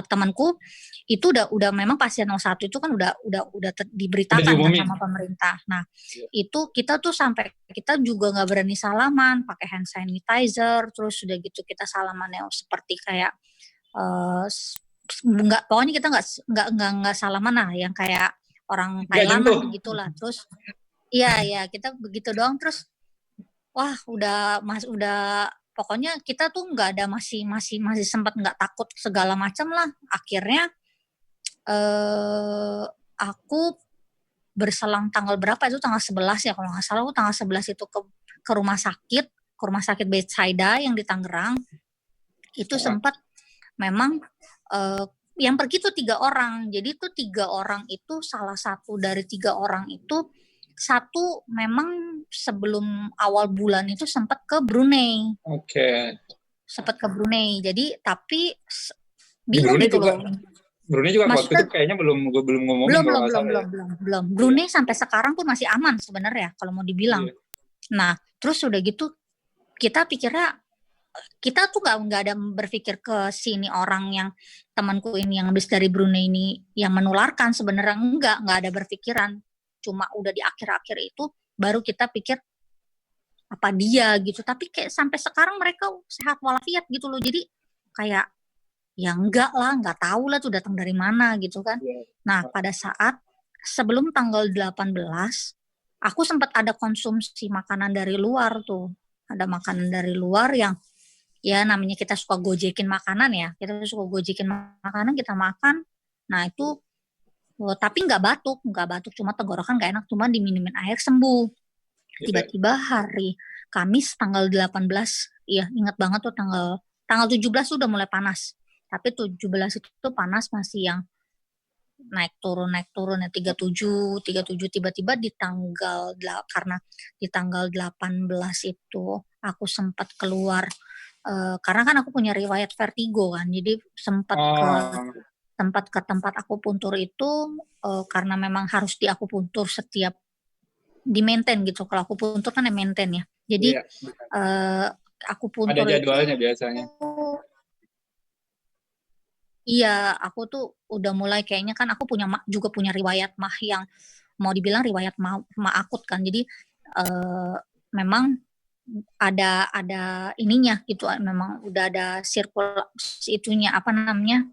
temanku, itu udah memang pasien 01 itu kan udah diberitakan kan sama pemerintah. Nah, itu kita tuh sampai kita juga nggak berani salaman, pakai hand sanitizer, terus udah gitu kita salamannya seperti kayak pokoknya kita nggak salaman lah, yang kayak orang Thailand gitulah. Terus iya kita begitu doang. Terus wah udah pokoknya kita tuh nggak ada, masih sempat nggak takut segala macam lah. Akhirnya aku berselang tanggal berapa itu, tanggal 11 ya kalau nggak salah, aku tanggal 11 itu ke rumah sakit Bethsaida yang di Tangerang. Itu sempat memang yang pergi tuh 3 orang. Jadi tuh 3 orang itu, salah satu dari 3 orang itu, satu memang sebelum awal bulan itu sempat ke Brunei. Sempat ke Brunei. Jadi tapi bingung gitu loh.
Brunei juga waktu itu kayaknya belum ngomongin.
Belum. Brunei sampai sekarang pun masih aman sebenarnya kalau mau dibilang. Nah, terus udah gitu kita pikirnya, kita tuh nggak ada berpikir ke sini orang yang temanku ini yang habis dari Brunei ini yang menularkan, sebenarnya nggak ada berpikiran. Cuma udah di akhir-akhir itu baru kita pikir apa dia gitu. Tapi kayak sampai sekarang mereka sehat walafiat gitu loh. Jadi kayak ya nggak tahu lah tuh datang dari mana gitu kan. Nah pada saat sebelum tanggal 18 aku sempat ada konsumsi makanan dari luar tuh. Ada makanan dari luar yang ya namanya kita suka gojekin makanan ya. Kita suka gojekin makanan, kita makan. Nah itu tapi nggak batuk, cuma tenggorokan nggak enak, cuma diminumin air sembuh. Tiba-tiba hari Kamis tanggal 18, iya ingat banget tuh tanggal 17 udah mulai panas. Tapi 17 itu panas masih yang naik turun ya 37 tiba-tiba karena di tanggal 18 itu aku sempat keluar karena kan aku punya riwayat vertigo kan, jadi sempat ke tempat akupuntur itu karena memang harus diakupuntur setiap di maintain gitu. Kalau akupuntur kan maintain ya. Jadi akupuntur
ada jadwalnya itu, biasanya.
Iya, aku tuh udah mulai kayaknya kan aku juga punya riwayat mah yang mau dibilang riwayat mah akut kan. Jadi memang ada ininya gitu, memang udah ada sirkulasi itunya apa namanya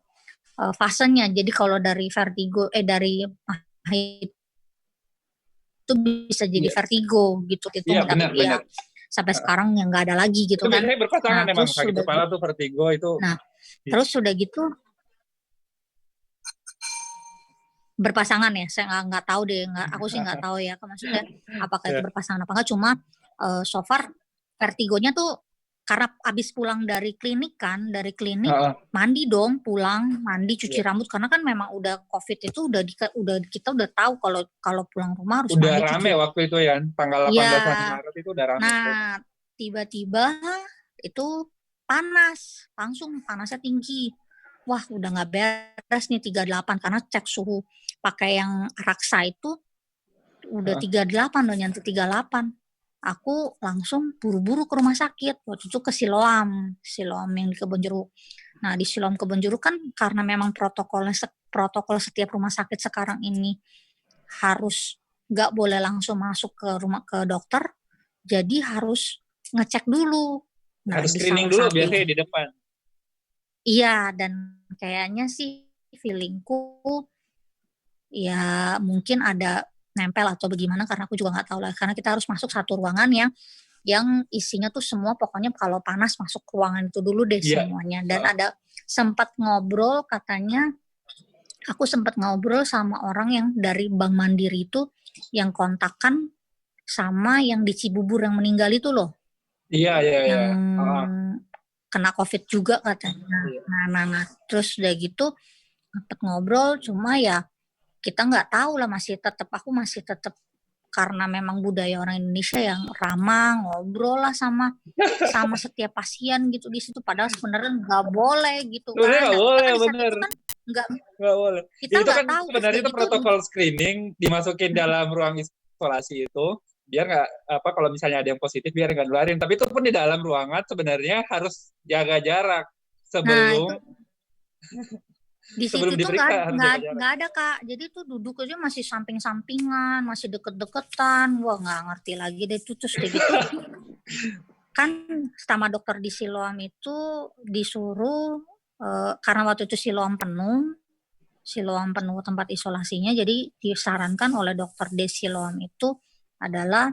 fasenya. Jadi kalau dari vertigo dari mah itu bisa jadi vertigo gitu
Iya, benar.
Sampai sekarang yang nggak ada lagi gitu
itu
kan.
Biasanya berpasangan
nah,
emang sakit kepala tuh vertigo itu.
Nah, terus sudah gitu berpasangan ya, saya nggak tahu deh, aku sih nggak tahu ya, maksudnya apakah itu berpasangan apa nggak, cuma so far vertigonya tuh karena abis pulang dari klinik mandi dong, pulang mandi cuci rambut karena kan memang udah COVID itu kita udah tahu kalau pulang rumah harus
udah
mandi
rame waktu itu ya, tanggal 18 Maret itu udah rame.
Nah, tiba-tiba itu panas, langsung panasnya tinggi. Wah, udah nggak beres nih 38 karena cek suhu pakai yang raksa itu udah 38, udah nyentuh 38. Aku langsung buru-buru ke rumah sakit. Waktu itu ke Siloam yang di Kebonjeruk. Nah, di Siloam Kebonjeruk kan karena memang protokol setiap rumah sakit sekarang ini harus nggak boleh langsung masuk ke dokter, jadi harus ngecek dulu.
Nah, harus screening dulu biasanya di depan.
Iya, dan kayaknya sih feelingku ya mungkin ada nempel atau bagaimana karena aku juga nggak tahu lah. Karena kita harus masuk satu ruangan yang isinya tuh semua pokoknya kalau panas masuk ruangan itu dulu deh semuanya. Dan ada sempat ngobrol katanya, aku sempat ngobrol sama orang yang dari Bank Mandiri itu yang kontakan sama yang di Cibubur yang meninggal itu loh.
Iya.
Yang kena COVID juga katanya. Nah, terus udah gitu sempat ngobrol, cuma ya kita nggak tahu lah, aku masih tetap karena memang budaya orang Indonesia yang ramah, ngobrol lah sama setiap pasien gitu di situ, padahal sebenarnya nggak boleh gitu kan.
Nggak boleh,
benar. Nggak
boleh.
Kita
itu kan
tahu,
sebenarnya itu protokol screening dimasukin dalam ruang isolasi itu biar nggak kalau misalnya ada yang positif biar nggak nularin. Tapi itu pun di dalam ruangan sebenarnya harus jaga jarak sebelum
di situ tuh nggak ada Kak, jadi tuh duduk aja masih samping-sampingan, masih deket-deketan, wah nggak ngerti lagi deh itu. Terus kayak gitu kan sama dokter di Siloam itu disuruh karena waktu itu Siloam penuh tempat isolasinya, jadi disarankan oleh dokter di Siloam itu adalah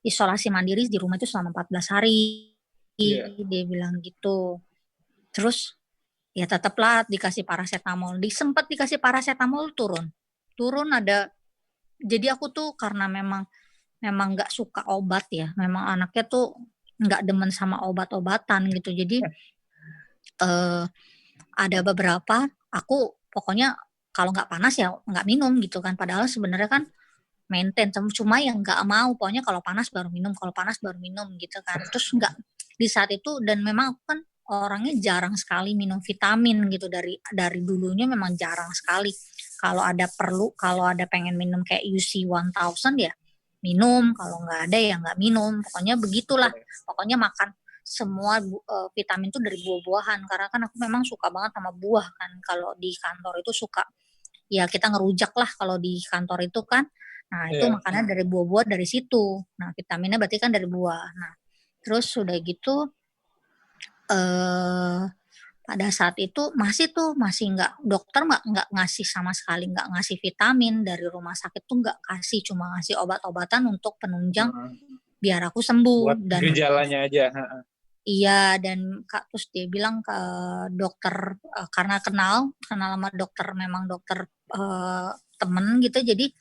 isolasi mandiri di rumah itu selama 14 hari. Dia bilang gitu. Terus ya tetaplah dikasih paracetamol. Sempat dikasih paracetamol turun ada. Jadi aku tuh karena memang nggak suka obat ya, memang anaknya tuh nggak demen sama obat-obatan gitu. Jadi ada beberapa aku pokoknya kalau nggak panas ya nggak minum gitu kan. Padahal sebenarnya kan maintain, cuma yang nggak mau pokoknya kalau panas baru minum gitu kan. Terus nggak di saat itu, dan memang aku kan orangnya jarang sekali minum vitamin gitu, dari dulunya memang jarang sekali. Kalau ada pengen minum kayak UC 1000 ya minum, kalau nggak ada ya nggak minum, pokoknya begitulah. Pokoknya makan semua vitamin itu dari buah-buahan, karena kan aku memang suka banget sama buah kan. Kalau di kantor itu suka ya kita ngerujak lah kalau di kantor itu kan. Nah, itu makannya dari buah-buah dari situ. Nah, vitaminnya berarti kan dari buah. Nah, terus sudah gitu pada saat itu masih nggak, dokter nggak ngasih sama sekali, nggak ngasih vitamin, dari rumah sakit tuh nggak kasih, cuma ngasih obat-obatan untuk penunjang biar aku sembuh.
Buat dan gejalanya aja.
Iya, dan terus dia bilang ke dokter karena kenal sama dokter, memang dokter temen gitu, jadi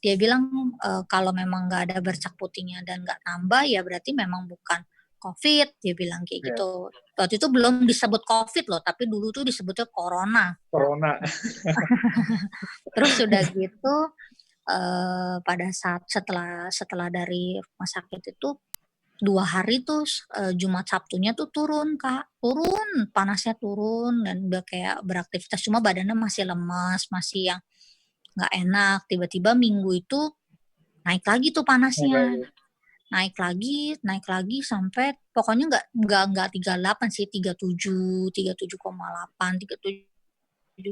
dia bilang kalau memang nggak ada bercak putihnya dan nggak nambah ya berarti memang bukan COVID, dia bilang kayak gitu. Waktu itu belum disebut COVID loh, tapi dulu tuh disebutnya corona. Terus sudah gitu pada saat setelah dari rumah sakit itu 2 hari tuh Jumat Sabtunya tuh turun Kak, panasnya turun dan udah kayak beraktivitas cuma badannya masih lemas, masih yang nggak enak. Tiba-tiba Minggu itu naik lagi tuh panasnya, naik lagi sampai pokoknya nggak 38 sih, 37,8, 37.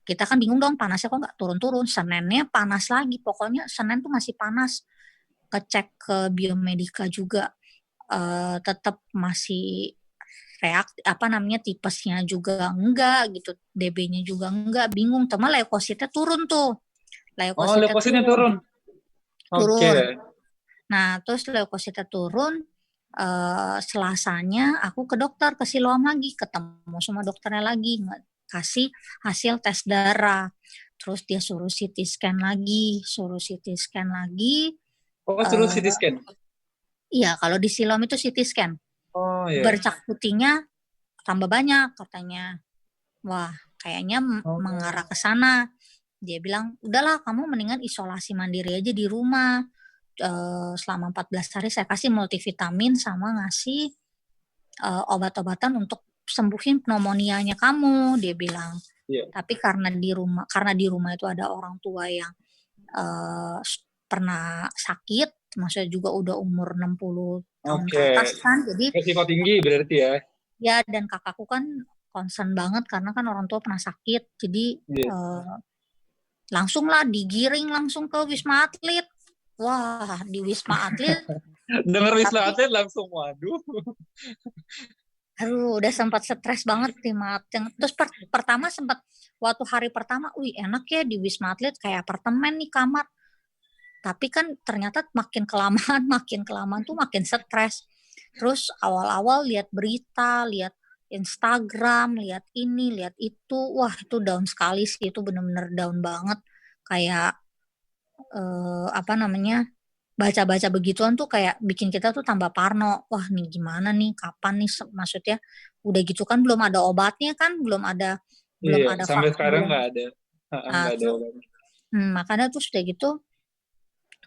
Kita kan bingung dong panasnya kok nggak turun-turun. Seninnya panas lagi, pokoknya Senin tuh masih panas. Kecek ke biomedika juga tetap masih tipesnya juga enggak gitu, DB-nya juga enggak, bingung. Cuma leukositnya turun tuh.
Leukositnya turun.
Turun. Nah, terus leukositnya turun, Selasanya aku ke dokter, ke Siloam lagi, ketemu sama dokternya lagi, kasih hasil tes darah. Terus dia suruh CT scan lagi.
Suruh CT scan?
Iya, kalau di Siloam itu CT scan.
Iya.
Bercak putihnya tambah banyak katanya. Wah, kayaknya mengarah ke sana. Dia bilang, udahlah kamu mendingan isolasi mandiri aja di rumah. Selama 14 hari saya kasih multivitamin sama ngasih obat-obatan untuk sembuhin pneumonia-nya kamu, dia bilang. Tapi karena di rumah itu ada orang tua yang pernah sakit, maksudnya juga udah umur 60 tahun ke atas kan, jadi
risiko tinggi berarti ya.
Ya, dan kakakku kan concern banget karena kan orang tua pernah sakit, jadi langsung lah digiring langsung ke Wisma Atlet. Wah, di Wisma Atlet
dengar Wisma Atlet langsung waduh.
Aduh, udah sempat stres banget di Mateng. Terus pertama sempat waktu hari pertama, enak ya di Wisma Atlet kayak apartemen nih kamar. Tapi kan ternyata makin kelamaan tuh makin stres. Terus awal-awal lihat berita, lihat Instagram, lihat ini, lihat itu, wah itu down sekali sih, itu bener-bener down banget. Kayak baca-baca begituan tuh kayak bikin kita tuh tambah parno. Wah nih gimana nih, kapan nih, maksudnya udah gitu kan belum ada obatnya kan, belum ada
sampai sekarang nggak ada.
Makanya tuh sudah gitu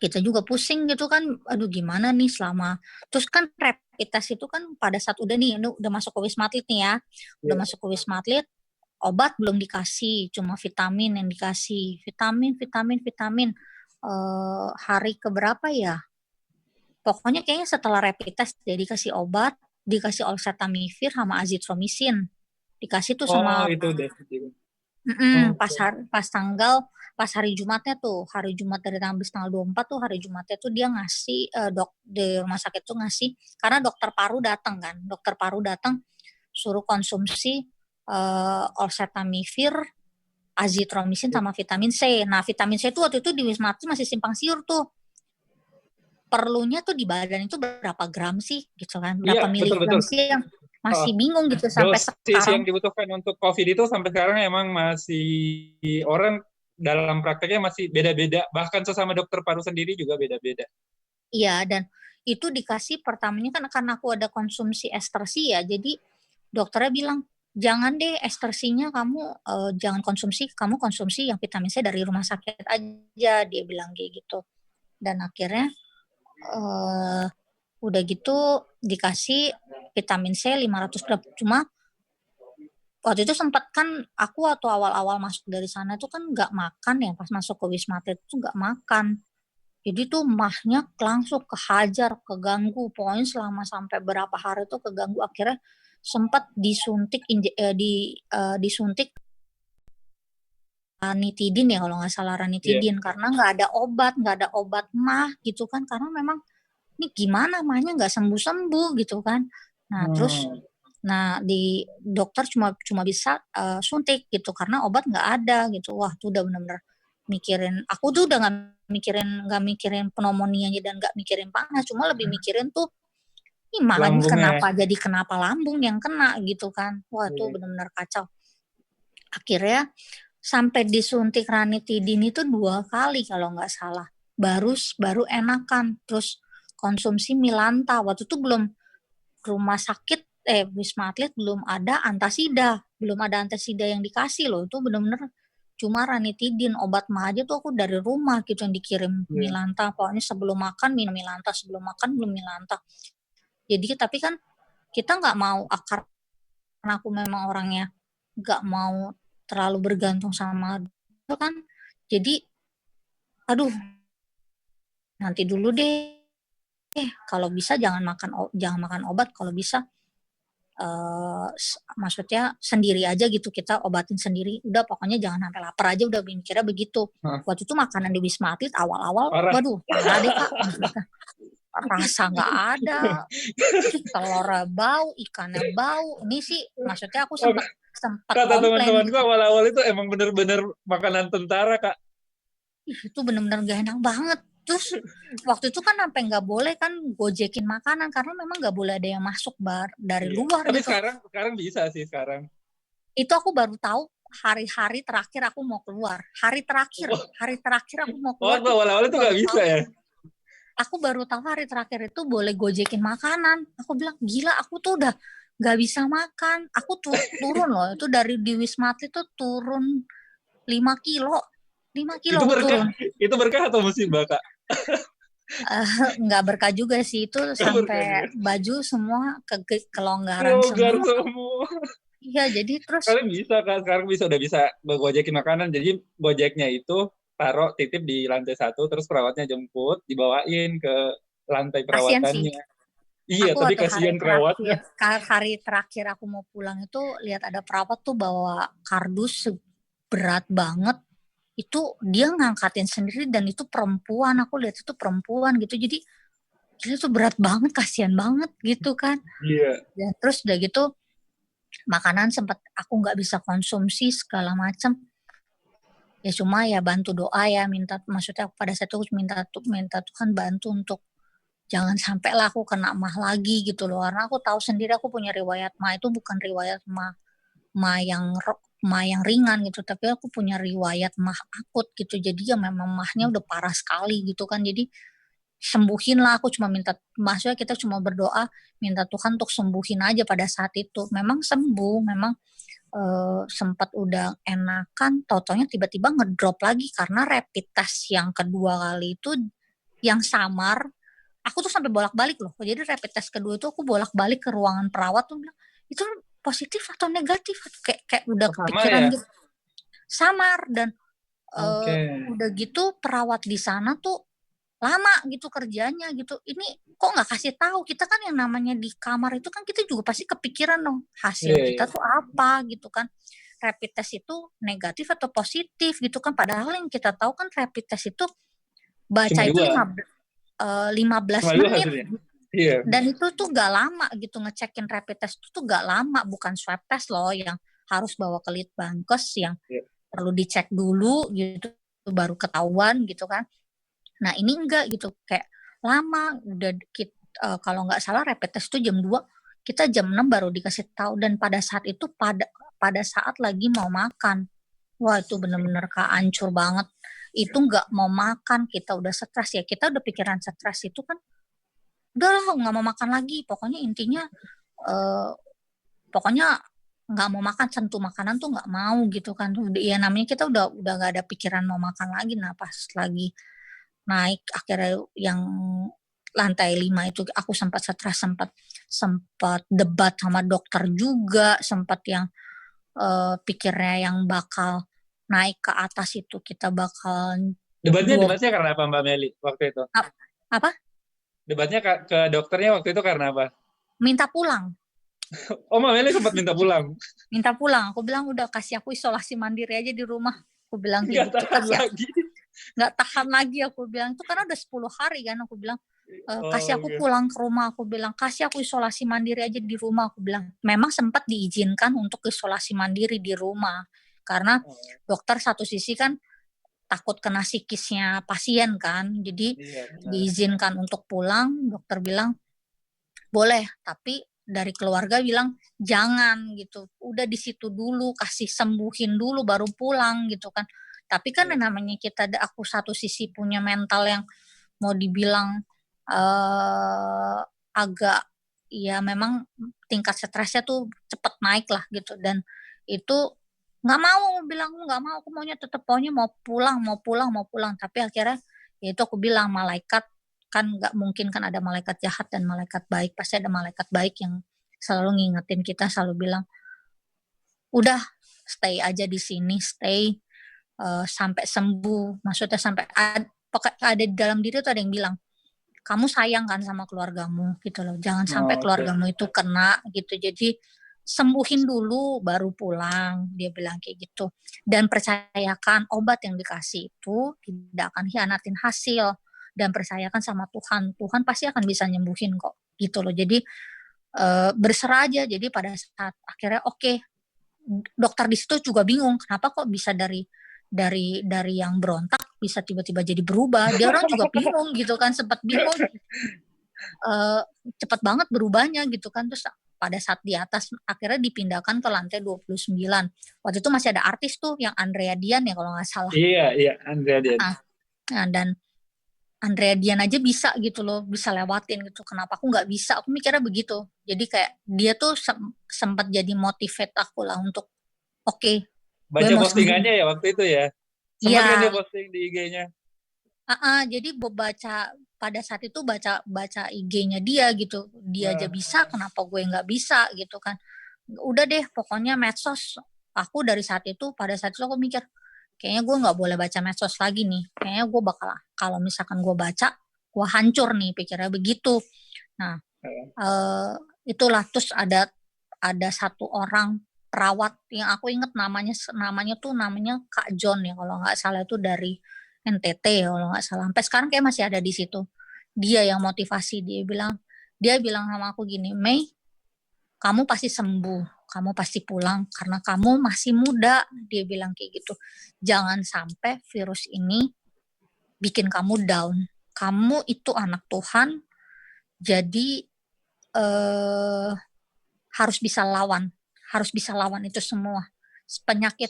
kita juga pusing gitu kan, aduh gimana nih terus kan rapid test itu kan pada saat udah masuk ke Wisma Atlet nih ya, udah masuk ke Wisma Atlet, obat belum dikasih, cuma vitamin yang dikasih, vitamin. Hari keberapa ya? Pokoknya kayaknya setelah rapid test dia dikasih obat, dikasih oseltamivir sama azithromycin. Dikasih tuh sama
itu deh.
Pas hari Jumatnya tuh, hari Jumat dari tanggal 24 tuh, hari Jumatnya tuh dia ngasih di rumah sakit tuh ngasih, karena dokter paru datang suruh konsumsi oseltamivir, azithromycin sama vitamin C. Nah, vitamin C itu waktu itu di Wisma Atlet masih simpang siur tuh. Perlunya tuh di badan itu berapa gram sih gitu kan? Berapa miligram sih yang masih bingung gitu sampai
dosis
sekarang.
Yang dibutuhkan untuk COVID itu sampai sekarang emang masih orang dalam prakteknya masih beda-beda. Bahkan sesama dokter paru sendiri juga beda-beda.
Iya, dan itu dikasih pertamanya kan karena aku ada konsumsi estersi ya, jadi dokternya bilang, jangan deh estersinya kamu jangan konsumsi, kamu konsumsi yang vitamin C dari rumah sakit aja, dia bilang kayak gitu. Dan akhirnya udah gitu dikasih vitamin C 500 gram. Cuma waktu itu sempat kan aku waktu awal-awal masuk dari sana tuh kan nggak makan ya, pas masuk ke Wisma Atlet tuh nggak makan. Jadi tuh mahnya langsung kehajar, keganggu. Pokoknya selama sampai berapa hari tuh keganggu. Akhirnya sempat disuntik ranitidin ya kalau nggak salah ranitidin. Karena nggak ada obat mah gitu kan. Karena memang ini gimana mahnya nggak sembuh-sembuh gitu kan. Nah terus di dokter cuma bisa suntik gitu karena obat nggak ada gitu. Wah tuh udah benar-benar mikirin, aku tuh udah nggak mikirin pneumonia dan nggak mikirin panas, cuma lebih mikirin tuh ini malah kenapa lambung yang kena gitu kan. Wah itu benar-benar kacau. Akhirnya sampai disuntik ranitidin itu 2 kali kalau nggak salah. Baru enakan. Terus konsumsi Milanta. Waktu itu belum rumah sakit, Wisma Atlet belum ada antasida. Belum ada antasida yang dikasih loh. Itu benar-benar cuma ranitidin. Obat mah aja tuh aku dari rumah gitu yang dikirim Milanta. Pokoknya sebelum makan minum Milanta. Sebelum makan belum Milanta. Jadi tapi kan kita nggak mau, karena aku memang orangnya nggak mau terlalu bergantung sama itu kan, jadi aduh nanti dulu deh, kalau bisa jangan makan obat, kalau bisa maksudnya sendiri aja gitu, kita obatin sendiri, udah pokoknya jangan sampai lapar aja, udah mikirnya begitu. Waktu itu makanan di Wisma Atlet awal-awal waduh parah deh Kak, rasa nggak ada, telurnya bau, ikannya bau. Ini sih maksudnya aku sempat
kata
komplain.
teman-temanku awal-awal itu emang bener-bener makanan tentara Kak.
Itu bener-bener gak enak banget. Terus waktu itu kan sampai nggak boleh kan gojekin makanan karena memang nggak boleh ada yang masuk dari luar.
Tapi
gitu.
sekarang bisa sih sekarang.
Itu aku baru tahu hari-hari terakhir aku mau keluar. Hari terakhir aku mau keluar.
Awal-awal itu nggak bisa ya?
Aku baru tahu hari terakhir itu boleh gojekin makanan. Aku bilang gila, aku tuh udah nggak bisa makan. Aku turun loh. Itu dari di Wisma Atlet itu turun 5 kilo. 5 kilo turun.
Itu berkah atau musibah Kak?
Nggak berkah juga sih, itu sampai baju semua kelonggaran
semua.
Iya, jadi terus
kalian bisa kan sekarang udah bisa gojekin makanan, jadi gojeknya itu taruh titip di lantai 1, terus perawatnya jemput dibawain ke lantai perawatannya. Iya, tapi kasihan perawatnya.
Hari terakhir aku mau pulang itu lihat ada perawat tuh bawa kardus berat banget, itu dia ngangkatin sendiri dan itu perempuan, aku lihat itu perempuan gitu, jadi itu berat banget, kasihan banget gitu kan.
Iya.
Dan terus udah gitu makanan sempat aku nggak bisa konsumsi segala macam, ya cuma ya bantu doa ya, maksudnya pada saat itu minta Tuhan bantu untuk jangan sampai lah aku kena mah lagi gitu loh, karena aku tahu sendiri aku punya riwayat mah, itu bukan riwayat mah yang ringan gitu, tapi aku punya riwayat mah akut gitu, jadi ya memang mahnya udah parah sekali gitu kan, jadi sembuhin lah, aku cuma maksudnya kita cuma berdoa minta Tuhan untuk sembuhin aja pada saat itu. Memang sembuh, memang sempat udah enakan, tau-taunya tiba-tiba ngedrop lagi karena rapid test yang kedua kali itu yang samar, aku tuh sampai bolak-balik loh. Jadi rapid test kedua itu aku bolak-balik ke ruangan perawat tuh bilang, itu positif atau negatif? Kayak udah kepikiran gitu. Samar, dan udah gitu perawat di sana tuh lama gitu kerjanya gitu, ini kok nggak kasih tahu, kita kan yang namanya di kamar itu kan kita juga pasti kepikiran dong hasil kita tuh apa gitu kan, rapid test itu negatif atau positif gitu kan, padahal yang kita tahu kan rapid test itu baca itu 15 menit. Dan itu tuh gak lama gitu, ngecekin rapid test itu tuh gak lama, bukan swab test loh yang harus bawa ke Litbangkes yang perlu dicek dulu gitu baru ketahuan gitu kan. Nah ini enggak gitu, kayak lama udah kalau nggak salah rapid test itu jam 2, kita jam 6 baru dikasih tahu, dan pada saat itu pada saat lagi mau makan, wah itu bener-bener hancur banget, itu nggak mau makan, kita udah stres ya, kita udah pikiran stres itu kan, udahlah nggak mau makan lagi, pokoknya intinya pokoknya nggak mau makan, sentuh makanan tuh nggak mau gitu kan, ya namanya kita udah nggak ada pikiran mau makan lagi. Nah pas lagi naik akhirnya yang lantai 5 itu aku sempat stres, sempat debat sama dokter juga, sempat yang pikirnya yang bakal naik ke atas itu kita bakal
debatnya karena apa Mbak Meli waktu itu?
Apa?
Debatnya ke dokternya waktu itu karena apa?
Minta pulang.
Oh, Mbak Meli sempat minta pulang.
Minta pulang, aku bilang udah kasih aku isolasi mandiri aja di rumah, aku bilang
gitu. Nggak
tahan lagi aku bilang, itu karena udah 10 hari kan, aku bilang kasih aku pulang ke rumah, aku bilang kasih aku isolasi mandiri aja di rumah, aku bilang. Memang sempat diizinkan untuk isolasi mandiri di rumah karena dokter satu sisi kan takut kena psikisnya pasien kan, jadi diizinkan untuk pulang, dokter bilang boleh tapi dari keluarga bilang jangan gitu, udah di situ dulu, kasih sembuhin dulu baru pulang gitu kan. Tapi kan namanya kita, aku satu sisi punya mental yang mau dibilang agak, ya memang tingkat stresnya tuh cepet naik lah gitu, dan itu nggak mau, bilang nggak mau, aku maunya tetap, pokoknya mau pulang. Tapi akhirnya ya itu aku bilang, malaikat kan nggak mungkin kan ada malaikat jahat dan malaikat baik, pasti ada malaikat baik yang selalu ngingetin kita, selalu bilang udah stay aja di sini, stay sampai sembuh, maksudnya sampai ada di dalam diri tuh ada yang bilang kamu sayang kan sama keluargamu gitu loh, jangan sampai keluargamu itu kena gitu, jadi sembuhin dulu baru pulang, dia bilang kayak gitu. Dan percayakan obat yang dikasih itu tidak akan hianatin hasil, dan percayakan sama Tuhan, Tuhan pasti akan bisa nyembuhin kok gitu loh. Jadi berserah aja. Jadi pada saat akhirnya dokter di situ juga bingung kenapa kok bisa dari yang berontak bisa tiba-tiba jadi berubah. Dia orang juga bingung gitu kan, sempat bingung. Cepat banget berubahnya gitu kan. Terus pada saat di atas akhirnya dipindahkan ke lantai 29. Waktu itu masih ada artis tuh yang Andrea Dian ya kalau nggak salah.
Iya, Andrea Dian.
Nah, dan Andrea Dian aja bisa gitu loh, bisa lewatin gitu. Kenapa aku nggak bisa? Aku mikirnya begitu. Jadi kayak dia tuh sempat jadi motivate aku lah untuk
baca postingannya ya waktu itu ya. Sempat kan dia posting di IG-nya.
Jadi baca pada saat itu baca IG-nya dia gitu. Dia aja bisa, kenapa gue nggak bisa gitu kan. Udah deh, pokoknya medsos. Aku dari saat itu, pada saat itu aku mikir, kayaknya gue nggak boleh baca medsos lagi nih. Kayaknya gue bakal, kalau misalkan gue baca, gue hancur nih, pikirnya begitu. Nah, itulah. Terus ada satu orang perawat yang aku inget namanya Kak John ya, kalau nggak salah, itu dari NTT ya kalau nggak salah. Sampai sekarang kayak masih ada di situ. Dia yang motivasi, dia bilang sama aku gini, Mei, kamu pasti sembuh, kamu pasti pulang karena kamu masih muda, dia bilang kayak gitu. Jangan sampai virus ini bikin kamu down. Kamu itu anak Tuhan, jadi harus bisa lawan itu semua. Penyakit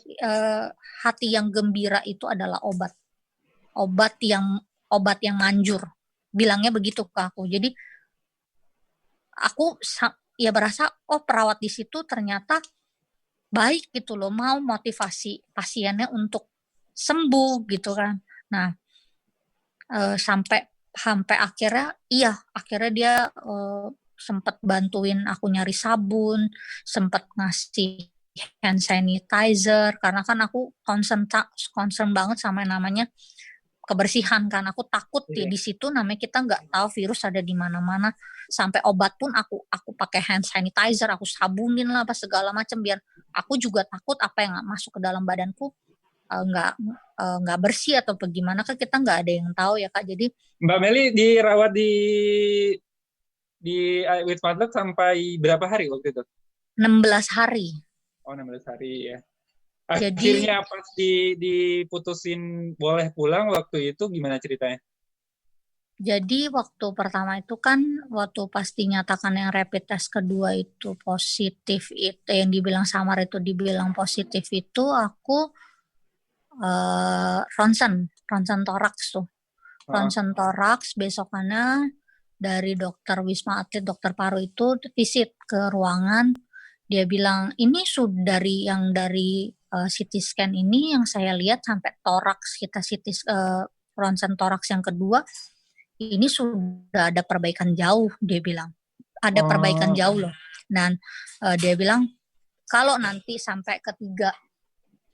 hati yang gembira itu adalah obat yang manjur, bilangnya begitu ke aku. Jadi aku ya berasa perawat di situ ternyata baik gitu loh, mau motivasi pasiennya untuk sembuh gitu kan. Nah, sampai akhirnya dia sempat bantuin aku nyari sabun, sempat ngasih hand sanitizer, karena kan aku concern banget sama namanya kebersihan kan. Aku takut di situ, namanya kita nggak tahu virus ada di mana-mana. Sampai obat pun aku pakai hand sanitizer, aku sabunin lah apa segala macam, biar aku juga takut apa yang masuk ke dalam badanku nggak bersih atau bagaimana, kan kita nggak ada yang tahu ya Kak. Jadi
Mbak Meli dirawat di Wisma Atlet sampai berapa hari waktu itu?
16 hari.
16 hari ya. Akhirnya pas diputusin boleh pulang waktu itu gimana ceritanya?
Jadi waktu pertama itu kan, waktu pas dinyatakan yang rapid test kedua itu positif, itu yang dibilang samar itu dibilang positif, itu aku ronsen toraks tuh. Ronsen toraks, besokannya dari dokter Wisma Atlet, dokter paru itu visit ke ruangan. Dia bilang, ini sudah dari CT scan ini yang saya lihat sampai toraks kita ronsen toraks yang kedua, ini sudah ada perbaikan jauh, dia bilang. Ada perbaikan jauh loh. Dan dia bilang, kalau nanti sampai ketiga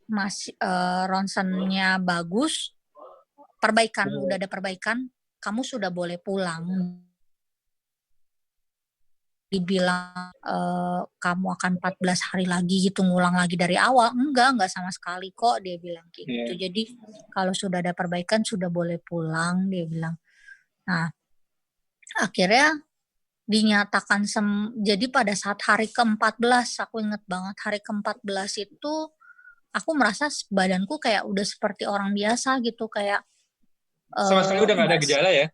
masih ronsennya bagus, udah ada perbaikan, kamu sudah boleh pulang. Dibilang kamu akan 14 hari lagi gitu, ngulang lagi dari awal. Enggak sama sekali kok, dia bilang kayak gitu. Jadi kalau sudah ada perbaikan sudah boleh pulang, dia bilang. Nah, akhirnya dinyatakan jadi pada saat hari ke-14, aku inget banget, hari ke-14 itu aku merasa badanku kayak udah seperti orang biasa gitu, kayak
sama sekali udah nggak ada gejala ya?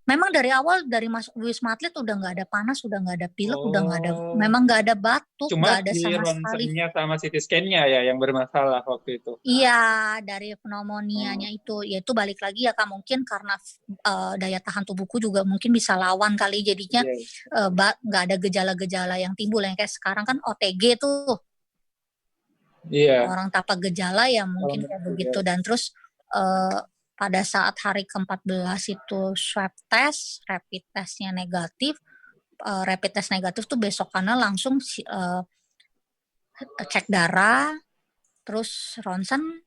Memang dari awal, dari masuk Wisma Atlet udah nggak ada panas, udah nggak ada pilek, udah nggak ada, memang nggak ada batuk, nggak
Cuma
ada
di
sama sekali.
ronsennya sama CT scan-nya ya yang bermasalah waktu itu.
Iya, dari pneumonia-nya itu, yaitu balik lagi ya Kak, mungkin karena daya tahan tubuhku juga mungkin bisa lawan kali, jadinya nggak ada gejala-gejala yang timbul, yang kayak sekarang kan OTG tuh. Orang tanpa gejala ya mungkin kayak begitu. Dan terus pada saat hari ke-14 itu swab test, rapid testnya negatif. Rapid test negatif tuh besokannya langsung cek darah, terus ronsen,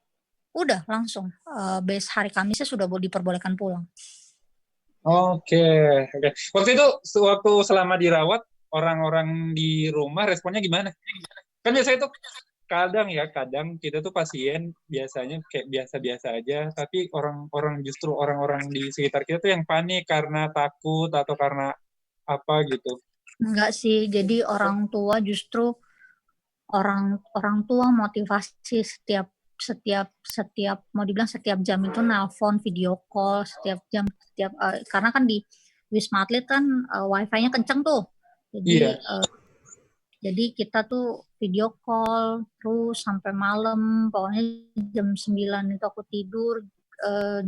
udah langsung. Hari Kamisnya sudah diperbolehkan pulang.
Oke. Waktu itu, waktu selama dirawat, orang-orang di rumah responnya gimana? Kan biasanya itu kadang kita tuh pasien biasanya kayak biasa-biasa aja, tapi justru orang-orang di sekitar kita tuh yang panik karena takut atau karena apa gitu.
Enggak sih, jadi orang tua justru orang tua motivasi setiap mau dibilang setiap jam itu nelpon, video call setiap jam, karena kan di Wisma Atlet kan wifi-nya kenceng tuh, jadi jadi kita tuh video call terus sampai malam, pokoknya jam 9 itu aku tidur,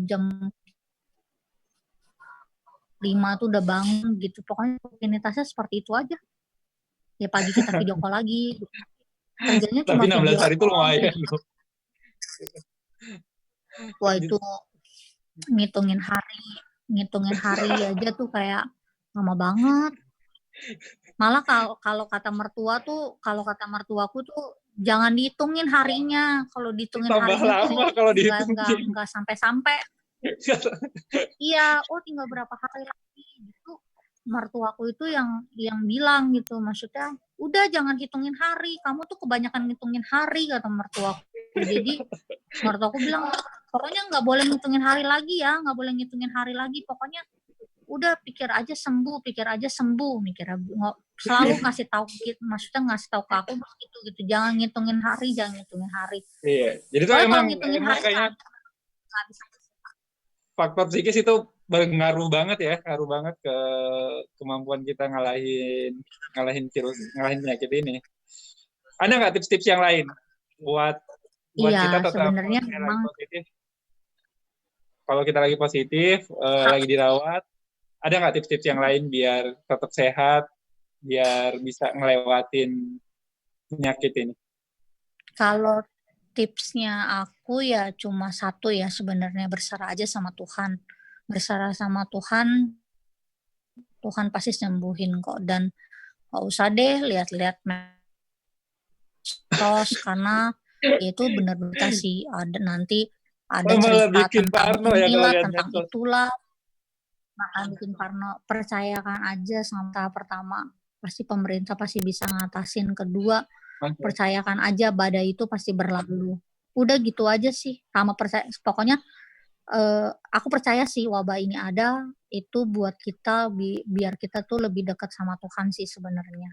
jam 5 tuh udah bangun gitu. Pokoknya rutinitasnya seperti itu aja. Ya pagi kita video call lagi. Kerjanya cuma video call. Tapi 16 hari itu lumayan. Wah itu ngitungin hari aja tuh kayak lama banget. Malah kalau kata mertuaku tuh jangan dihitungin harinya. Kalau dihitungin harinya tuh nggak sampai-sampai. Iya, tinggal berapa hari lagi gitu. Mertuaku itu yang bilang gitu, maksudnya udah jangan hitungin hari, kamu tuh kebanyakan ngitungin hari, kata mertuaku. Jadi mertuaku bilang pokoknya nggak boleh ngitungin hari lagi ya, nggak boleh ngitungin hari lagi, pokoknya udah pikir aja sembuh, mikirnya selalu ngasih tahu gitu, maksudnya ngasih tahu ke aku gitu, jangan ngitungin hari.
Iya, jadi tuh emang kayaknya faktor psikis itu ngaruh banget ke kemampuan kita ngalahin penyakit ini. Ada nggak tips-tips yang lain buat kita tetap
sebenarnya memang
positif? Kalau kita lagi positif, lagi dirawat, ada nggak tips-tips yang lain biar tetap sehat, biar bisa ngelewatin penyakit ini?
Kalau tipsnya aku ya cuma satu ya sebenarnya, berserah aja sama Tuhan. Berserah sama Tuhan pasti sembuhin kok. Dan gak usah deh lihat-lihat medsos, karena itu benar-benar sih nanti ada cerita tentang inilah, tentang itulah. Makan bikin parno. Percayakan aja sama tahap pertama, pasti pemerintah pasti bisa ngatasin. Kedua, percayakan aja badai itu pasti berlalu. Udah gitu aja sih, sama percaya. Pokoknya aku percaya sih wabah ini ada itu buat kita biar kita tuh lebih dekat sama Tuhan sih sebenarnya.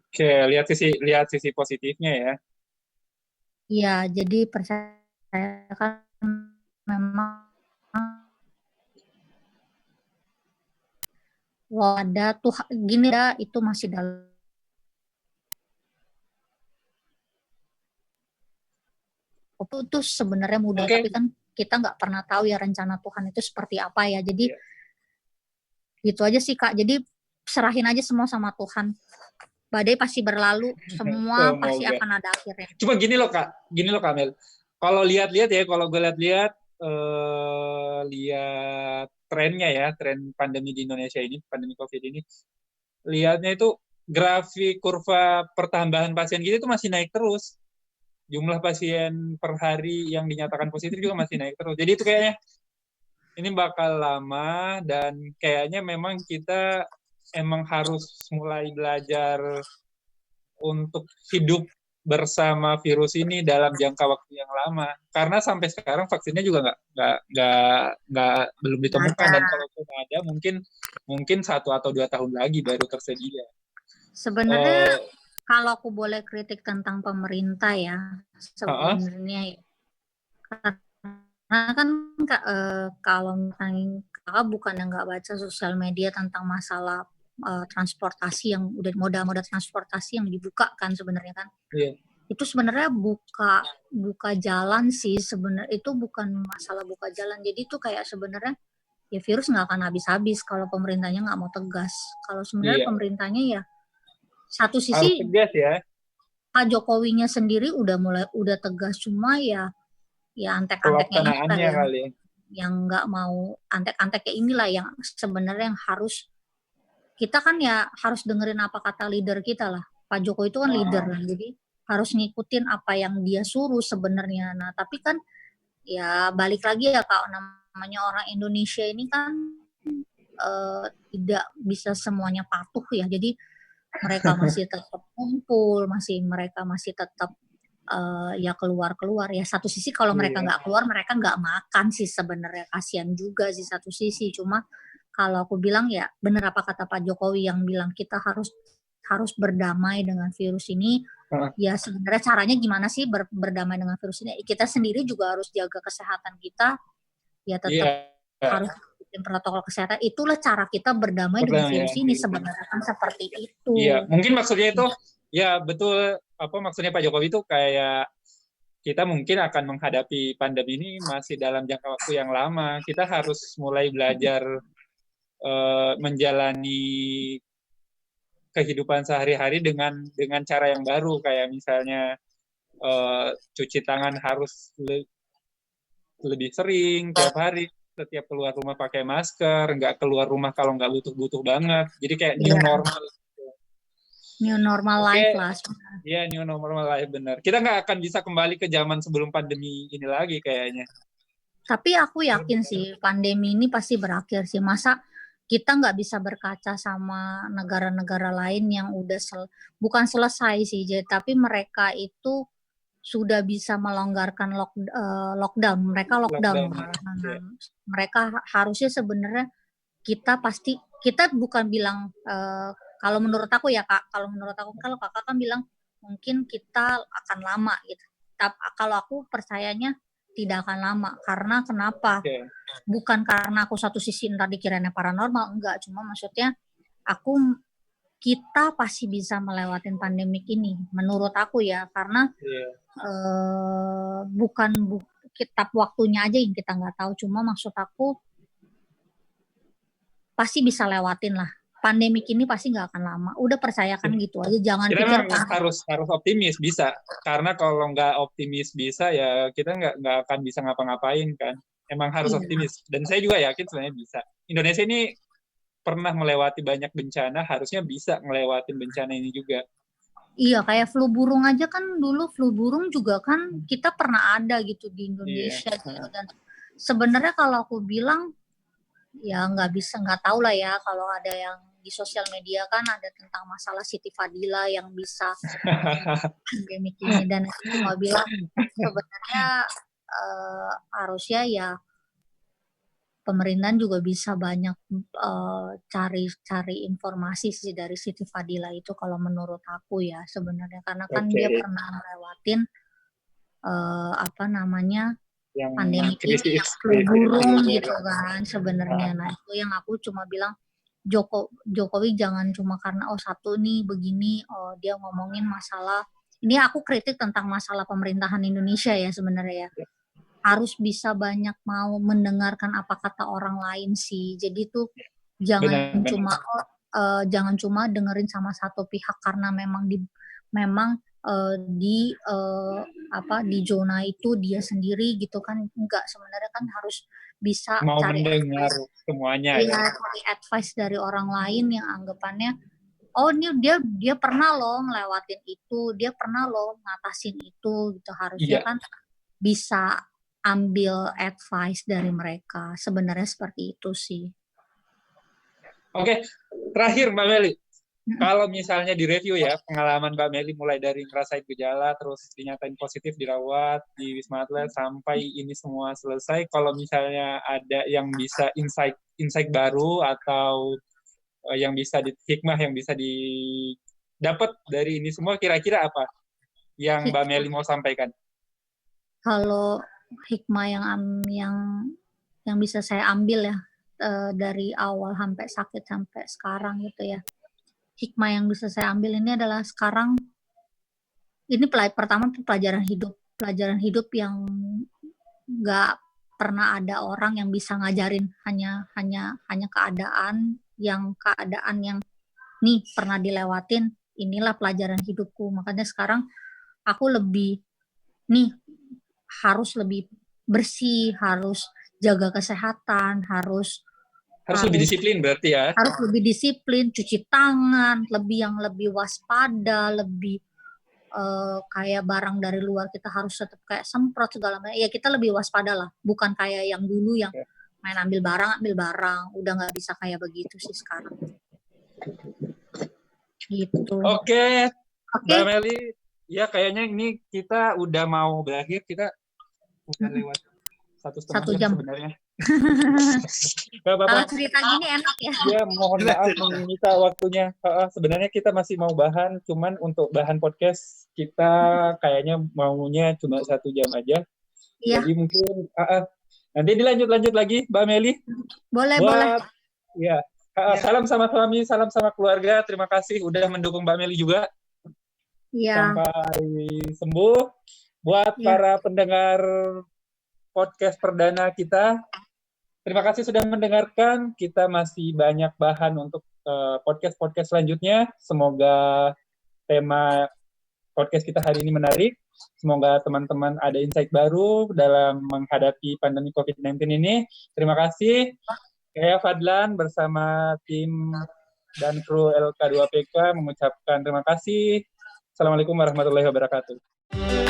Oke, lihat sisi positifnya ya.
Iya, jadi percayakan memang wadah tuh gini ya, itu masih dalam. Itu sebenarnya mudah, tapi kan kita nggak pernah tahu ya rencana Tuhan itu seperti apa ya. Jadi gitu aja sih Kak. Jadi serahin aja semua sama Tuhan. Badai pasti berlalu, semua pasti akan ada akhirnya.
Cuma gini loh Kak Mel. Kalau lihat-lihat ya, kalau gue lihat trennya ya, tren pandemi di Indonesia ini, pandemi COVID ini, lihatnya itu grafik kurva pertambahan pasien kita itu masih naik terus. Jumlah pasien per hari yang dinyatakan positif juga masih naik terus. Jadi itu kayaknya ini bakal lama dan kayaknya memang kita emang harus mulai belajar untuk hidup bersama virus ini dalam jangka waktu yang lama. Karena sampai sekarang vaksinnya juga belum ditemukan, dan kalau sudah ada mungkin 1 atau 2 tahun lagi baru tersedia.
Sebenarnya kalau aku boleh kritik tentang pemerintah ya, sebenarnya karena kan kalau misalnya kakak bukan yang nggak baca sosial media tentang masalah transportasi yang udah moda-moda transportasi yang dibuka kan sebenarnya kan.
Iya.
Itu sebenarnya buka jalan sih sebenarnya, itu bukan masalah buka jalan. Jadi itu kayak sebenarnya ya virus nggak akan habis-habis kalau pemerintahnya nggak mau tegas. Kalau sebenarnya pemerintahnya ya satu
Harus
sisi
tegas ya.
Pak Jokowinya sendiri udah tegas, cuma ya antek-anteknya
Pelaksanaannya kali ya.
Yang nggak mau antek-anteknya inilah yang sebenarnya yang harus kita kan ya harus dengerin apa kata leader kita lah. Pak Jokowi itu kan leader lah, jadi harus ngikutin apa yang dia suruh sebenarnya. Nah tapi kan ya balik lagi ya Kak, namanya orang Indonesia ini kan tidak bisa semuanya patuh ya. Jadi mereka masih tetap kumpul, mereka masih tetap ya keluar. Ya satu sisi kalau mereka nggak keluar, mereka nggak makan sih sebenarnya, kasihan juga sih satu sisi. Cuma kalau aku bilang ya bener apa kata Pak Jokowi yang bilang kita harus berdamai dengan virus ini. Ya sebenarnya caranya gimana sih berdamai dengan virus ini? Kita sendiri juga harus jaga kesehatan kita. Ya tetap harus bikin protokol kesehatan. Itulah cara kita berdamai dengan virus ini sebenarnya kan seperti itu.
Iya, mungkin maksudnya itu ya betul apa maksudnya Pak Jokowi itu kayak kita mungkin akan menghadapi pandemi ini masih dalam jangka waktu yang lama. Kita harus mulai belajar menjalani kehidupan sehari-hari dengan cara yang baru, kayak misalnya cuci tangan harus lebih sering tiap hari, setiap keluar rumah pakai masker, nggak keluar rumah kalau nggak butuh-butuh banget. Jadi kayak new normal.
New normal life lah.
Iya, new normal life, benar. Kita nggak akan bisa kembali ke zaman sebelum pandemi ini lagi kayaknya.
Tapi aku yakin sih pandemi ini pasti berakhir sih. Masa kita nggak bisa berkaca sama negara-negara lain yang udah bukan selesai sih, tapi mereka itu sudah bisa melonggarkan lockdown. Mereka lockdown. Mereka harusnya sebenarnya kita bukan bilang kalau menurut aku ya Kak, kalau Kakak kan bilang mungkin kita akan lama gitu. Tapi kalau aku percayanya tidak akan lama. Karena kenapa? Bukan karena aku satu sisi ntar dikiranya paranormal, enggak. Cuma maksudnya kita pasti bisa melewatin pandemik ini. Menurut aku ya, karena bukan kitab waktunya aja yang kita nggak tahu. Cuma maksud aku pasti bisa lewatin lah. Pandemik ini pasti nggak akan lama. Udah percayakan gitu aja. Jangan pikir
harus optimis bisa. Karena kalau nggak optimis bisa ya kita nggak akan bisa ngapa-ngapain kan. Emang harus optimis. Dan saya juga yakin sebenarnya bisa. Indonesia ini pernah melewati banyak bencana, harusnya bisa ngelewatin bencana ini juga.
Iya, kayak flu burung aja kan dulu flu burung juga kan kita pernah ada gitu di Indonesia gitu. Dan sebenarnya kalau aku bilang ya nggak tahu lah ya kalau ada yang di sosial media kan ada tentang masalah Siti Fadila yang bisa pandemik ini, dan aku cuma bilang sebenarnya harusnya ya pemerintahan juga bisa banyak cari informasi sih dari Siti Fadila itu kalau menurut aku ya sebenarnya, karena kan dia pernah melewatin yang pandemi ini yang flu burung gitu kan sebenarnya. Nah itu yang aku cuma bilang Jokowi jangan cuma karena satu nih begini dia ngomongin masalah ini, aku kritik tentang masalah pemerintahan Indonesia ya sebenarnya ya. Harus bisa banyak mau mendengarkan apa kata orang lain sih. Jadi tuh jangan cuma dengerin sama satu pihak karena memang di zona itu dia sendiri gitu kan. Enggak, sebenarnya kan harus bisa
mau
cari
mendengar semuanya ya.
Cari advice dari orang lain yang anggapannya ini dia pernah loh ngelewatin itu, dia pernah loh ngatasin itu gitu. Harusnya kan bisa ambil advice dari mereka. Sebenarnya seperti itu sih.
Oke, terakhir Mbak Meli. Kalau misalnya direview ya, pengalaman Mbak Meli mulai dari ngerasain gejala, terus dinyatain positif, dirawat di Wisma Atlet, sampai ini semua selesai, kalau misalnya ada yang bisa insight baru, atau yang bisa hikmah yang bisa didapat dari ini semua, kira-kira apa yang Mbak Meli mau sampaikan?
Kalau hikmah yang bisa saya ambil ya, dari awal sampai sakit sampai sekarang gitu ya. Hikmah yang bisa saya ambil ini adalah sekarang ini pertama pelajaran hidup yang nggak pernah ada orang yang bisa ngajarin, hanya keadaan yang nih pernah dilewatin, inilah pelajaran hidupku. Makanya sekarang aku harus lebih bersih, harus jaga kesehatan, harus
lebih disiplin berarti ya.
Harus lebih disiplin, cuci tangan, lebih waspada, lebih kayak barang dari luar kita harus tetap kayak semprot segala macam. Ya kita lebih waspada lah, bukan kayak yang dulu yang main ambil barang, udah nggak bisa kayak begitu sih sekarang. Gitu.
Oke. Mbak Meli, ya kayaknya ini kita udah mau berakhir, kita udah lewat 1,5 jam sebenarnya.
Kalau cerita gini enak ya.
Ya, mohon maaf menyita waktunya. Sebenarnya kita masih mau bahan, cuman untuk bahan podcast kita kayaknya maunya cuma 1 jam aja. Iya. Jadi mungkin nanti dilanjut lagi, Mbak Meli.
Boleh.
Ya. Salam sama suami, salam sama keluarga. Terima kasih udah mendukung Mbak Meli juga.
Iya.
Sampai sembuh. Buat para pendengar podcast perdana kita, terima kasih sudah mendengarkan. Kita masih banyak bahan untuk podcast-podcast selanjutnya. Semoga tema podcast kita hari ini menarik. Semoga teman-teman ada insight baru dalam menghadapi pandemi COVID-19 ini. Terima kasih. Saya Fadlan bersama tim dan kru LK2PK mengucapkan terima kasih. Assalamualaikum warahmatullahi wabarakatuh.